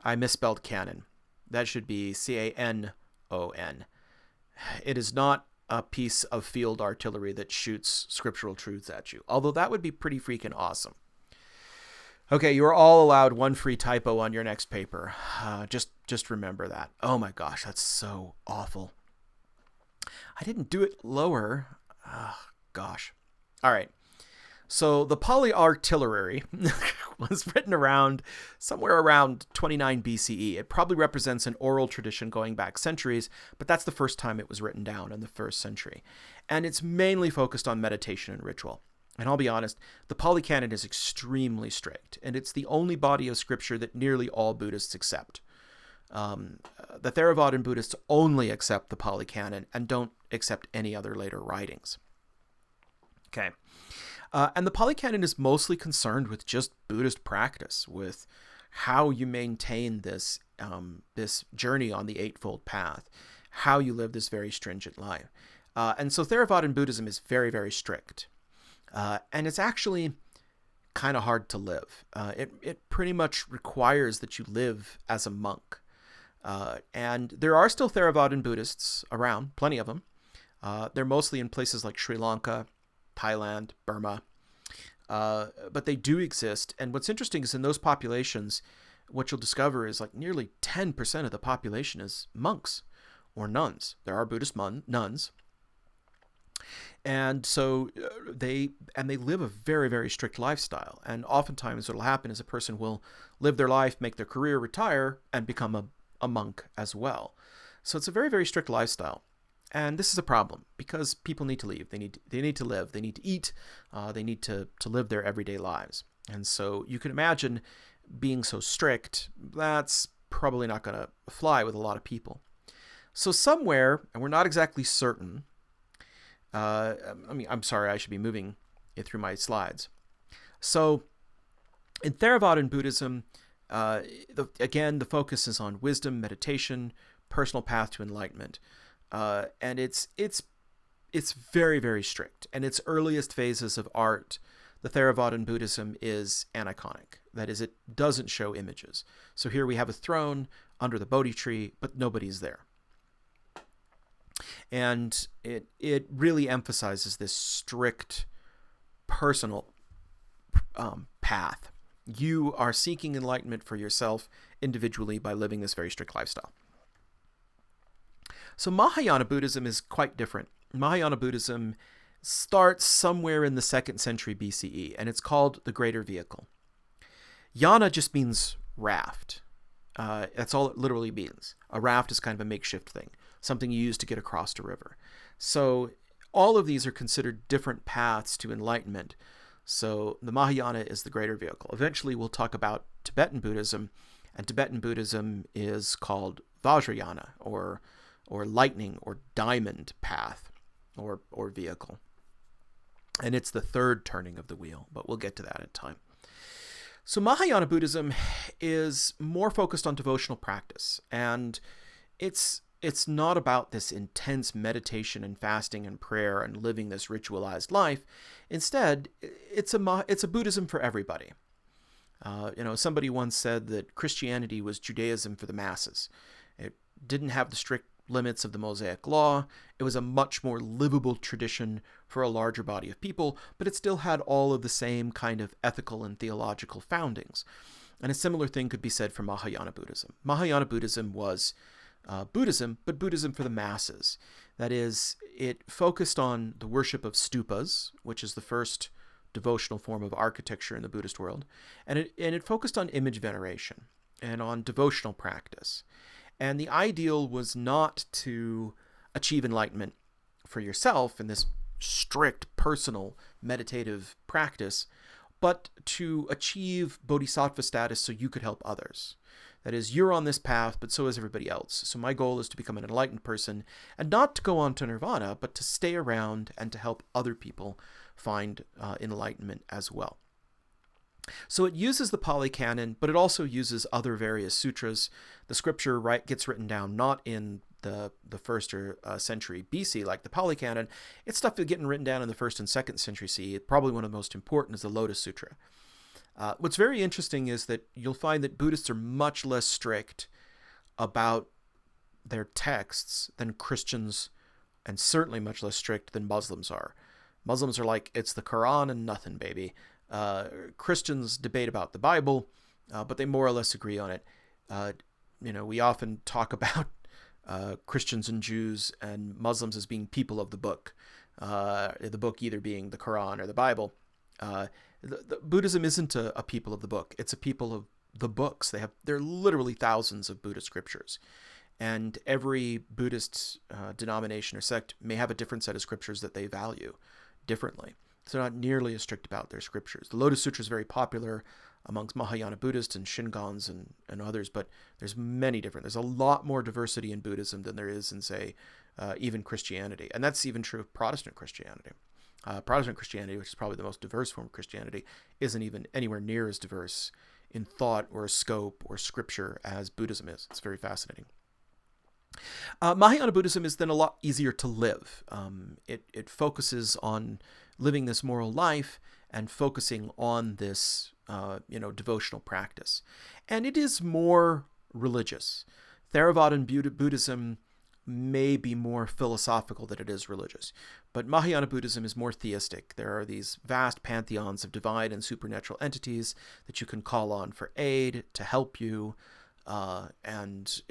I misspelled canon. That should be C-A-N-O-N. It is not a piece of field artillery that shoots scriptural truths at you, although that would be pretty freaking awesome. Okay, you are all allowed one free typo on your next paper. Just remember that. Oh my gosh, that's so awful. I didn't do it lower. Oh, gosh. All right. So the Pali Artillery was written somewhere around 29 BCE. It probably represents an oral tradition going back centuries, but that's the first time it was written down in the first century. And it's mainly focused on meditation and ritual. And I'll be honest, the Pali Canon is extremely strict, and it's the only body of scripture that nearly all Buddhists accept. The Theravadan Buddhists only accept the Pali Canon and don't accept any other later writings. Okay. And the Pali Canon is mostly concerned with just Buddhist practice, with how you maintain this journey on the Eightfold Path, how you live this very stringent life. And so Theravadan Buddhism is very, very strict. And it's actually kind of hard to live. It pretty much requires that you live as a monk. And there are still Theravadan Buddhists around, plenty of them. They're mostly in places like Sri Lanka, Thailand, Burma, but they do exist. And what's interesting is in those populations, what you'll discover is like nearly 10% of the population is monks or nuns. There are Buddhist nuns. And so they live a very, very strict lifestyle. And oftentimes what will happen is a person will live their life, make their career, retire, and become a monk as well. So it's a very, very strict lifestyle. And this is a problem because people need to leave. They need to live. They need to eat. They need to live their everyday lives. And so you can imagine being so strict, that's probably not going to fly with a lot of people. So somewhere, and we're not exactly certain, I'm sorry, I should be moving it through my slides. So in Theravadan Buddhism, again, the focus is on wisdom, meditation, personal path to enlightenment. And it's very, very strict. And its earliest phases of art, the Theravadan Buddhism is aniconic. That is, it doesn't show images. So here we have a throne under the Bodhi tree, but nobody's there. And it really emphasizes this strict personal path. You are seeking enlightenment for yourself individually by living this very strict lifestyle. So Mahayana Buddhism is quite different. Mahayana Buddhism starts somewhere in the 2nd century BCE, and it's called the Greater Vehicle. Yana just means raft. That's all it literally means. A raft is kind of a makeshift thing, something you use to get across a river. So all of these are considered different paths to enlightenment. So the Mahayana is the Greater Vehicle. Eventually we'll talk about Tibetan Buddhism, and Tibetan Buddhism is called Vajrayana, or lightning or diamond path or vehicle. And it's the 3rd turning of the wheel, but we'll get to that in time. So Mahayana Buddhism is more focused on devotional practice, and it's not about this intense meditation and fasting and prayer and living this ritualized life. Instead, it's a Buddhism for everybody. Somebody once said that Christianity was Judaism for the masses. It didn't have the strict limits of the Mosaic Law. It was a much more livable tradition for a larger body of people, but it still had all of the same kind of ethical and theological foundings. And a similar thing could be said for Mahayana Buddhism. Mahayana Buddhism was Buddhism, but Buddhism for the masses. That is, it focused on the worship of stupas, which is the first devotional form of architecture in the Buddhist world, and it focused on image veneration and on devotional practice. And the ideal was not to achieve enlightenment for yourself in this strict personal meditative practice, but to achieve bodhisattva status so you could help others. That is, you're on this path, but so is everybody else. So my goal is to become an enlightened person, and not to go on to nirvana, but to stay around and to help other people find enlightenment as well. So it uses the Pali Canon, but it also uses other various sutras. The scripture gets written down not in the first century BC like the Pali Canon. It's stuff that's getting written down in the 1st and 2nd century CE. Probably one of the most important is the Lotus Sutra. What's very interesting is that you'll find that Buddhists are much less strict about their texts than Christians, and certainly much less strict than Muslims are. Muslims are like, it's the Quran and nothing, baby. Christians debate about the Bible, but they more or less agree on it. We often talk about Christians and Jews and Muslims as being people of the book either being the Quran or the Bible. Buddhism isn't a people of the book. It's a people of the books. There are literally thousands of Buddhist scriptures. And every Buddhist denomination or sect may have a different set of scriptures that they value differently. So they're not nearly as strict about their scriptures. The Lotus Sutra is very popular amongst Mahayana Buddhists and Shingans and others, but there's a lot more diversity in Buddhism than there is in, say, even Christianity. And that's even true of Protestant Christianity. Protestant Christianity, which is probably the most diverse form of Christianity, isn't even anywhere near as diverse in thought or scope or scripture as Buddhism is. It's very fascinating. Mahayana Buddhism is then a lot easier to live. It focuses on living this moral life and focusing on this devotional practice. And it is more religious. Theravadan Buddhism may be more philosophical than it is religious, but Mahayana Buddhism is more theistic. There are these vast pantheons of divine and supernatural entities that you can call on for aid, to help you, and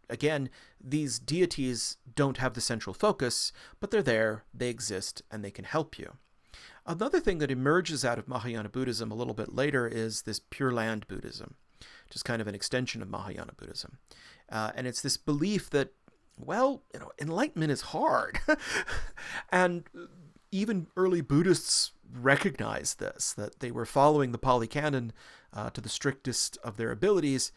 again, these deities don't have the central focus, but they're there, they exist, and they can help you. Another thing that emerges out of Mahayana Buddhism a little bit later is this Pure Land Buddhism, which is kind of an extension of Mahayana Buddhism. And it's this belief that, enlightenment is hard. And even early Buddhists recognized this, that they were following the Pali Canon to the strictest of their abilities,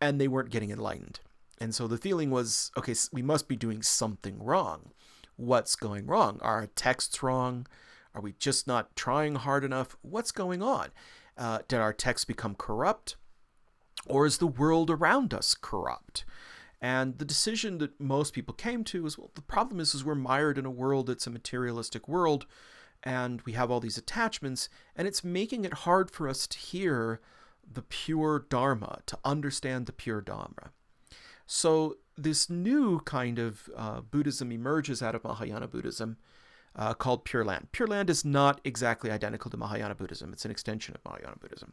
and they weren't getting enlightened. And so the feeling was, okay, we must be doing something wrong. What's going wrong? Are our texts wrong? Are we just not trying hard enough? What's going on? Did our texts become corrupt? Or is the world around us corrupt? And the decision that most people came to is, well, the problem is we're mired in a world that's a materialistic world, and we have all these attachments, and it's making it hard for us to hear the pure Dharma, to understand the pure Dharma. So this new kind of Buddhism emerges out of Mahayana Buddhism called Pure Land. Pure Land is not exactly identical to Mahayana Buddhism. It's an extension of Mahayana Buddhism.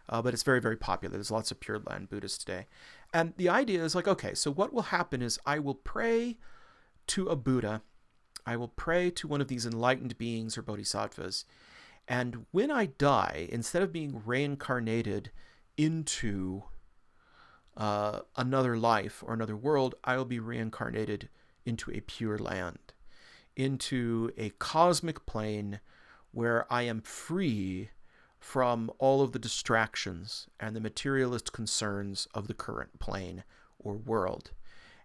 But it's very, very popular. There's lots of Pure Land Buddhists today. And the idea is like, okay, so what will happen is I will pray to a Buddha. I will pray to one of these enlightened beings or bodhisattvas. And when I die, instead of being reincarnated into another life or another world, I will be reincarnated into a pure land, into a cosmic plane where I am free from all of the distractions and the materialist concerns of the current plane or world.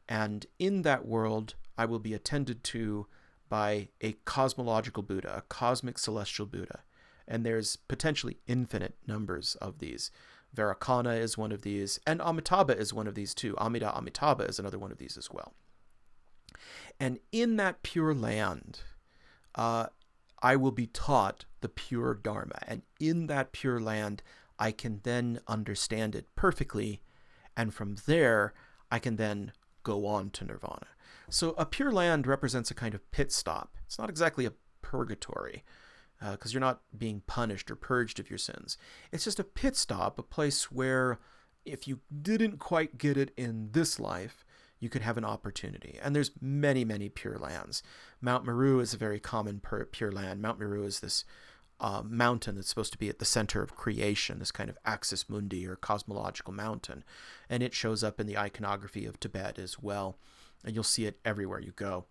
And in that world, I will be attended to by a cosmological Buddha, a cosmic celestial Buddha. And there's potentially infinite numbers of these. Vairocana is one of these, and Amitabha is one of these too. Amida Amitabha is another one of these as well. And in that pure land, I will be taught the pure Dharma. And in that pure land, I can then understand it perfectly. And from there, I can then go on to nirvana. So a pure land represents a kind of pit stop. It's not exactly a purgatory, because you're not being punished or purged of your sins. It's just a pit stop, a place where if you didn't quite get it in this life, you could have an opportunity. And there's many, many pure lands. Mount Meru is a very common pure land. Mount Meru is this mountain that's supposed to be at the center of creation, this kind of axis mundi or cosmological mountain. And it shows up in the iconography of Tibet as well. And you'll see it everywhere you go.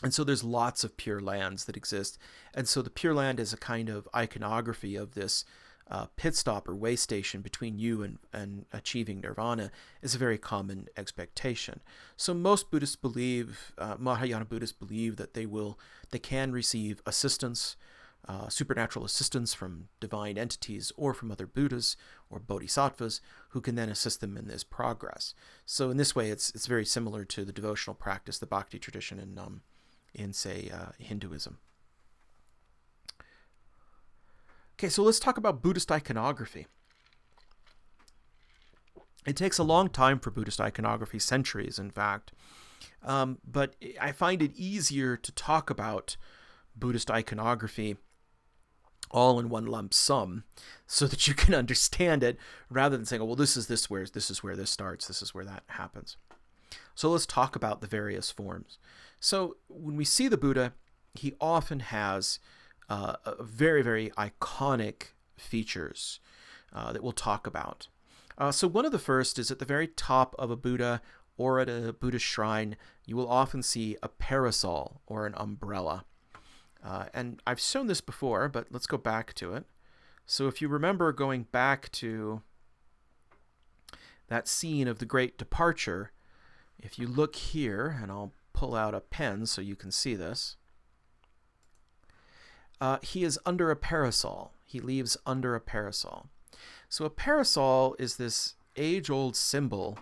And so there's lots of Pure Lands that exist. And so the Pure Land is a kind of iconography of this pit stop or way station between you and achieving nirvana is a very common expectation. So most Buddhists believe, Mahayana Buddhists believe that they can receive assistance, supernatural assistance from divine entities or from other Buddhas or bodhisattvas who can then assist them in this progress. So in this way, it's very similar to the devotional practice, the bhakti tradition in say, Hinduism. Okay, so let's talk about Buddhist iconography. It takes a long time for Buddhist iconography, centuries in fact, but I find it easier to talk about Buddhist iconography all in one lump sum so that you can understand it rather than saying, oh, well, this is where this starts, this is where that happens. So let's talk about the various forms. So when we see the Buddha, he often has very, very iconic features that we'll talk about. So one of the first is at the very top of a Buddha or at a Buddhist shrine, you will often see a parasol or an umbrella. And I've shown this before, but let's go back to it. So if you remember going back to that scene of the Great Departure, if you look here, and I'll pull out a pen so you can see this, he is under a parasol. He leaves under a parasol. So a parasol is this age-old symbol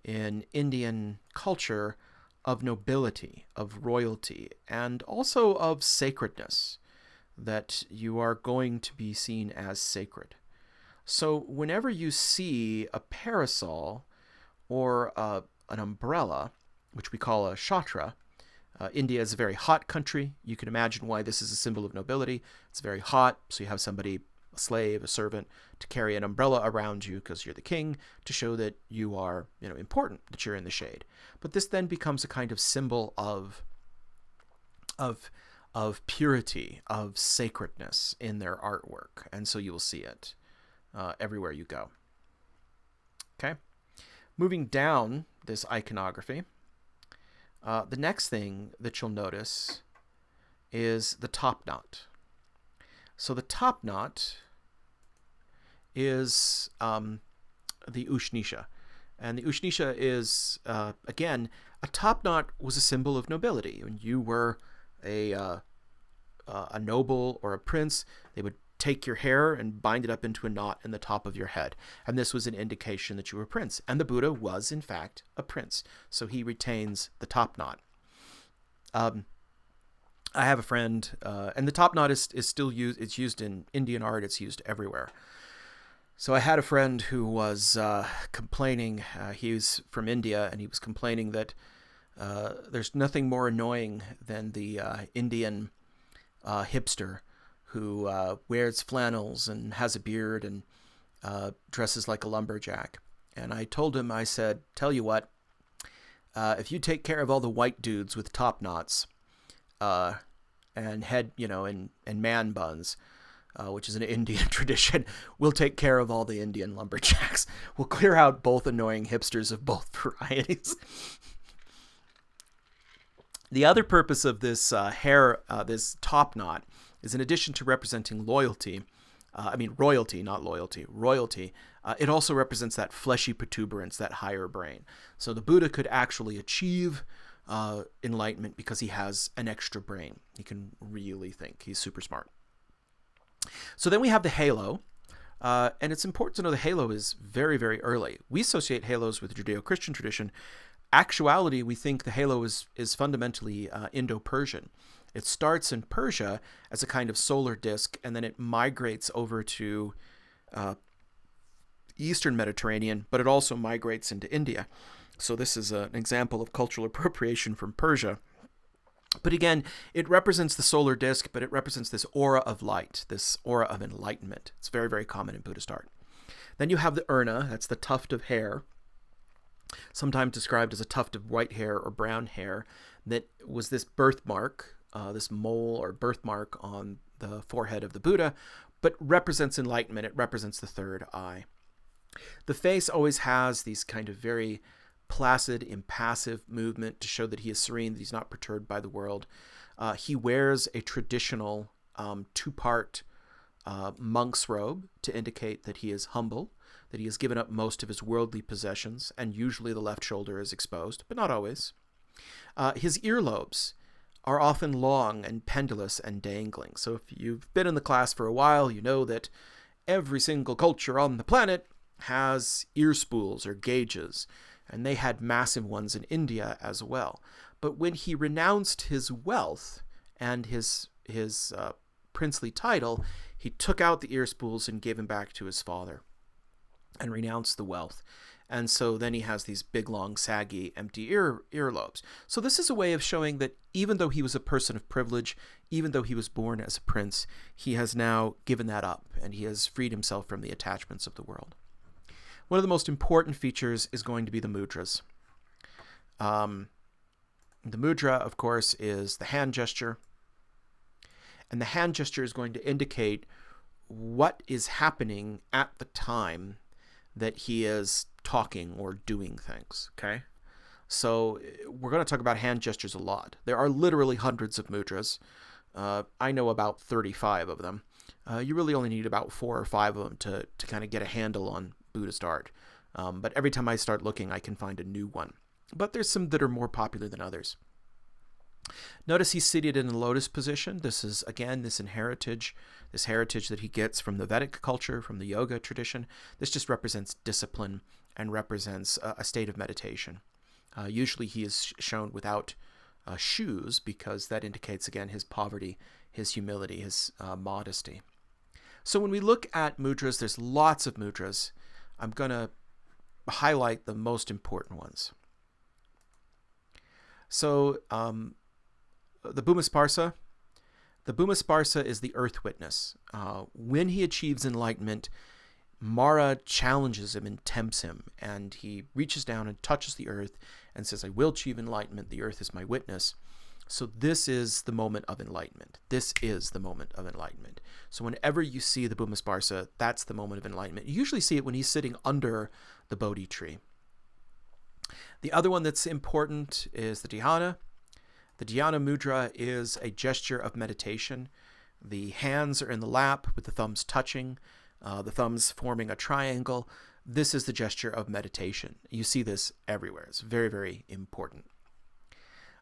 in Indian culture of nobility, of royalty, and also of sacredness, that you are going to be seen as sacred. So whenever you see a parasol or an umbrella, which we call a chhatra, India is a very hot country. You can imagine why this is a symbol of nobility. It's very hot, so you have somebody, a slave, a servant, to carry an umbrella around you because you're the king, to show that you are, important, that you're in the shade. But this then becomes a kind of symbol of purity, of sacredness in their artwork, and so you will see it everywhere you go. Okay, moving down this iconography. The next thing that you'll notice is the top knot. So the top knot is the Ushnisha. And the Ushnisha is, again, a top knot was a symbol of nobility. When you were a noble or a prince, they would take your hair and bind it up into a knot in the top of your head. And this was an indication that you were a prince. And the Buddha was, in fact, a prince. So he retains the top knot. I have a friend, and the top knot is still used. It's used in Indian art. It's used everywhere. So I had a friend who was complaining. He was from India, and he was complaining that there's nothing more annoying than the Indian hipster who wears flannels and has a beard and dresses like a lumberjack. And I told him, I said, tell you what, if you take care of all the white dudes with top knots and head, and man buns, which is an Indian tradition, we'll take care of all the Indian lumberjacks. We'll clear out both annoying hipsters of both varieties. The other purpose of this this top knot is, in addition to representing royalty, not loyalty, royalty, it also represents that fleshy protuberance, that higher brain. So the Buddha could actually achieve enlightenment because he has an extra brain. He can really think. He's super smart. So then we have the halo, and it's important to know the halo is very, very early. We associate halos with the Judeo-Christian tradition. Actuality, we think the halo is fundamentally Indo-Persian. It starts in Persia as a kind of solar disk, and then it migrates over to Eastern Mediterranean, but it also migrates into India. So this is an example of cultural appropriation from Persia. But again, it represents the solar disk, but it represents this aura of light, this aura of enlightenment. It's very, very common in Buddhist art. Then you have the urna, that's the tuft of hair, sometimes described as a tuft of white hair or brown hair, that was this birthmark, this mole or birthmark on the forehead of the Buddha, but represents enlightenment. It represents the third eye. The face always has these kind of very placid, impassive movement to show that he is serene, that he's not perturbed by the world. He wears a traditional two-part monk's robe to indicate that he is humble, that he has given up most of his worldly possessions, and usually the left shoulder is exposed, but not always. His earlobes are often long and pendulous and dangling. So if you've been in the class for a while, you know that every single culture on the planet has ear spools or gauges, and they had massive ones in India as well. But when he renounced his wealth and his princely title, he took out the ear spools and gave them back to his father and renounced the wealth. And so then he has these big, long, saggy, empty earlobes. So this is a way of showing that even though he was a person of privilege, even though he was born as a prince, he has now given that up, and he has freed himself from the attachments of the world. One of the most important features is going to be the mudras. The mudra, of course, is the hand gesture. And the hand gesture is going to indicate what is happening at the time that he is talking or doing things, okay? So we're going to talk about hand gestures a lot. There are literally hundreds of mudras. I know about 35 of them. You really only need about 4 or 5 of them to kind of get a handle on Buddhist art. But every time I start looking, I can find a new one. But there's some that are more popular than others. Notice he's seated in a lotus position. This is, again, this heritage that he gets from the Vedic culture, from the yoga tradition. This just represents discipline and represents a state of meditation. Usually he is shown without shoes because that indicates, again, his poverty, his humility, his modesty. So when we look at mudras, there's lots of mudras. I'm going to highlight the most important ones. So the Bhumisparsa. The Bhumisparsa is the earth witness. When he achieves enlightenment, Mara challenges him and tempts him, and he reaches down and touches the earth and says, I will achieve enlightenment. The earth is my witness. So this is the moment of enlightenment. This is the moment of enlightenment. So whenever you see the Bhumisparsa, that's the moment of enlightenment. You usually see it when he's sitting under the Bodhi tree. The other one that's important is the dhyana. The dhyana mudra is a gesture of meditation. The hands are in the lap with the thumbs touching, the thumbs forming a triangle. This is the gesture of meditation. You see this everywhere. It's very, very important.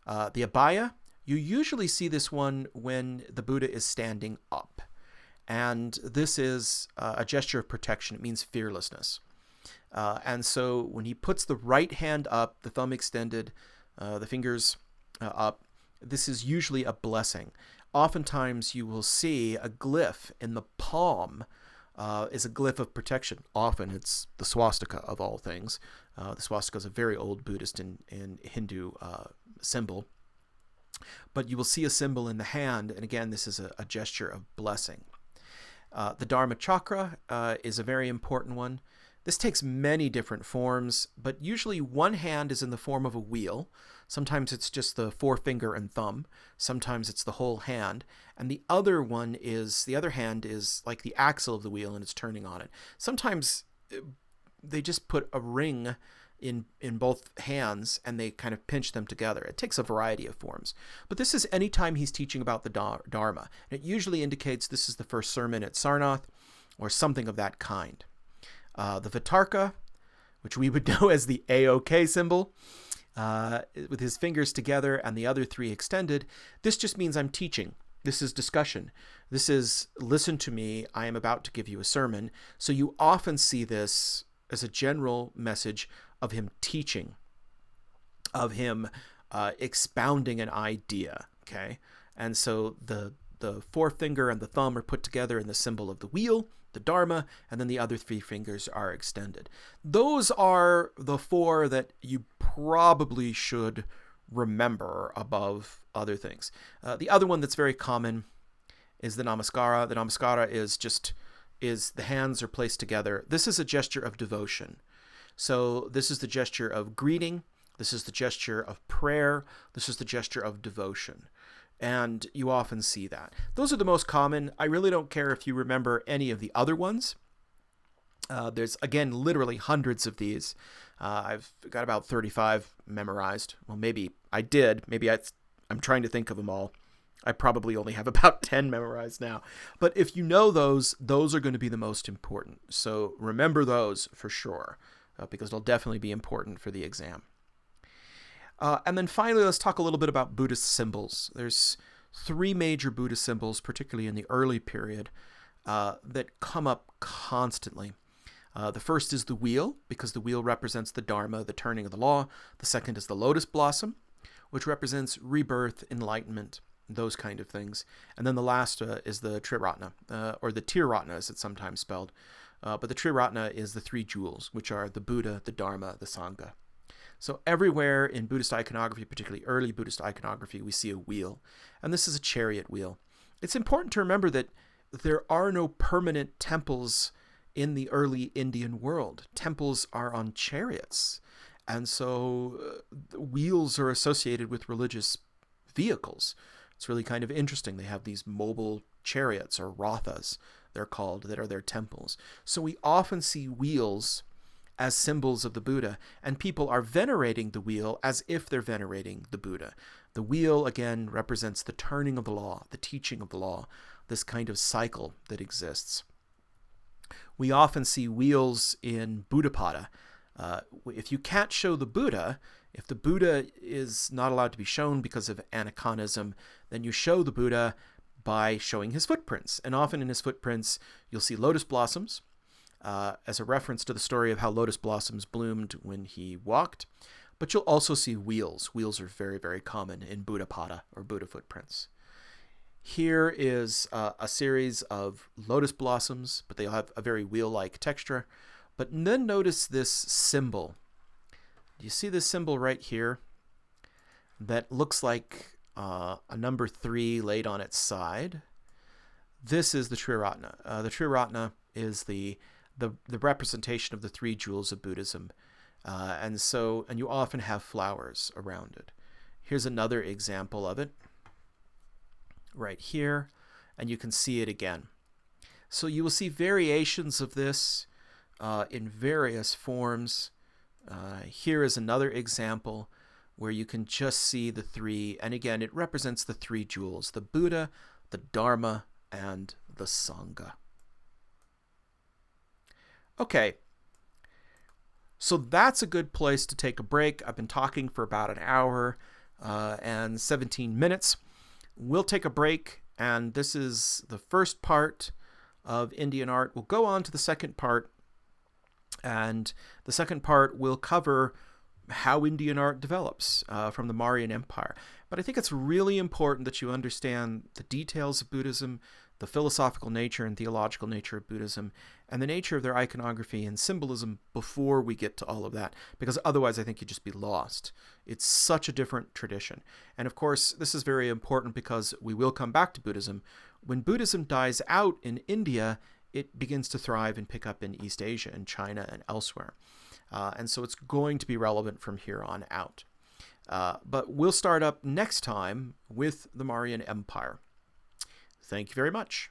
The abhaya, you usually see this one when the Buddha is standing up. And this is a gesture of protection. It means fearlessness. And so when he puts the right hand up, the thumb extended, the fingers up, this is usually a blessing. Oftentimes you will see a glyph in the palm is a glyph of protection. Often it's the swastika of all things. The swastika is a very old Buddhist and Hindu symbol. But you will see a symbol in the hand, and again, this is a gesture of blessing. The Dharma chakra is a very important one. This takes many different forms, but usually one hand is in the form of a wheel. Sometimes it's just the forefinger and thumb. Sometimes it's the whole hand. And the other hand is like the axle of the wheel and it's turning on it. Sometimes they just put a ring in both hands and they kind of pinch them together. It takes a variety of forms. But this is anytime he's teaching about the Dharma. And it usually indicates this is the first sermon at Sarnath or something of that kind. The Vitarka, which we would know as the AOK symbol, with his fingers together and the other 3 extended, this just means I'm teaching. This is discussion. This is, listen to me, I am about to give you a sermon. So you often see this as a general message of him teaching, of him expounding an idea, okay? And so the forefinger and the thumb are put together in the symbol of the wheel, the Dharma, and then the other 3 fingers are extended. Those are the 4 that you probably should remember above other things. The other one that's very common is the Namaskara. The Namaskara is the hands are placed together. This is a gesture of devotion. So this is the gesture of greeting. This is the gesture of prayer. This is the gesture of devotion. And you often see that. Those are the most common. I really don't care if you remember any of the other ones. There's, again, literally hundreds of these. I've got about 35 memorized. Well, maybe I did. I'm trying to think of them all. I probably only have about 10 memorized now. But if you know those are going to be the most important. So remember those for sure, because they'll definitely be important for the exam. And then finally, let's talk a little bit about Buddhist symbols. There's 3 major Buddhist symbols, particularly in the early period, that come up constantly. The first is the wheel, because the wheel represents the Dharma, the turning of the law. The second is the lotus blossom, which represents rebirth, enlightenment, those kind of things. And then the last is the Triratna, or the Tirratna as it's sometimes spelled. But the Triratna is the 3 jewels, which are the Buddha, the Dharma, the Sangha. So everywhere in Buddhist iconography, particularly early Buddhist iconography, we see a wheel. And this is a chariot wheel. It's important to remember that there are no permanent temples in the early Indian world. Temples are on chariots. And so wheels are associated with religious vehicles. It's really kind of interesting. They have these mobile chariots, or rathas, they're called, that are their temples. So we often see wheels as symbols of the Buddha, and people are venerating the wheel as if they're venerating the Buddha. The wheel, again, represents the turning of the law, the teaching of the law, this kind of cycle that exists. We often see wheels in Buddhapada. If you can't show the Buddha, if the Buddha is not allowed to be shown because of aniconism, then you show the Buddha by showing his footprints. And often in his footprints, you'll see lotus blossoms, as a reference to the story of how lotus blossoms bloomed when he walked. But you'll also see wheels. Wheels are very, very common in Buddhapada, or Buddha footprints. Here is a series of lotus blossoms, but they'll have a very wheel-like texture. But then notice this symbol. Do you see this symbol right here that looks like a number 3 laid on its side? This is the Triratna. The Triratna is the representation of the 3 jewels of Buddhism. And you often have flowers around it. Here's another example of it right here, and you can see it again. So you will see variations of this in various forms. Here is another example where you can just see the 3, and again, it represents the 3 jewels, the Buddha, the Dharma, and the Sangha. Okay, so that's a good place to take a break. I've been talking for about an hour and 17 minutes. We'll take a break, and this is the first part of Indian art. We'll go on to the second part, and the second part will cover how Indian art develops from the Mauryan Empire. But I think it's really important that you understand the details of Buddhism, the philosophical nature and theological nature of Buddhism, and the nature of their iconography and symbolism before we get to all of that, because otherwise I think you'd just be lost. It's such a different tradition. And of course, this is very important because we will come back to Buddhism. When Buddhism dies out in India, it begins to thrive and pick up in East Asia and China and elsewhere. And so it's going to be relevant from here on out. But we'll start up next time with the Mauryan Empire. Thank you very much.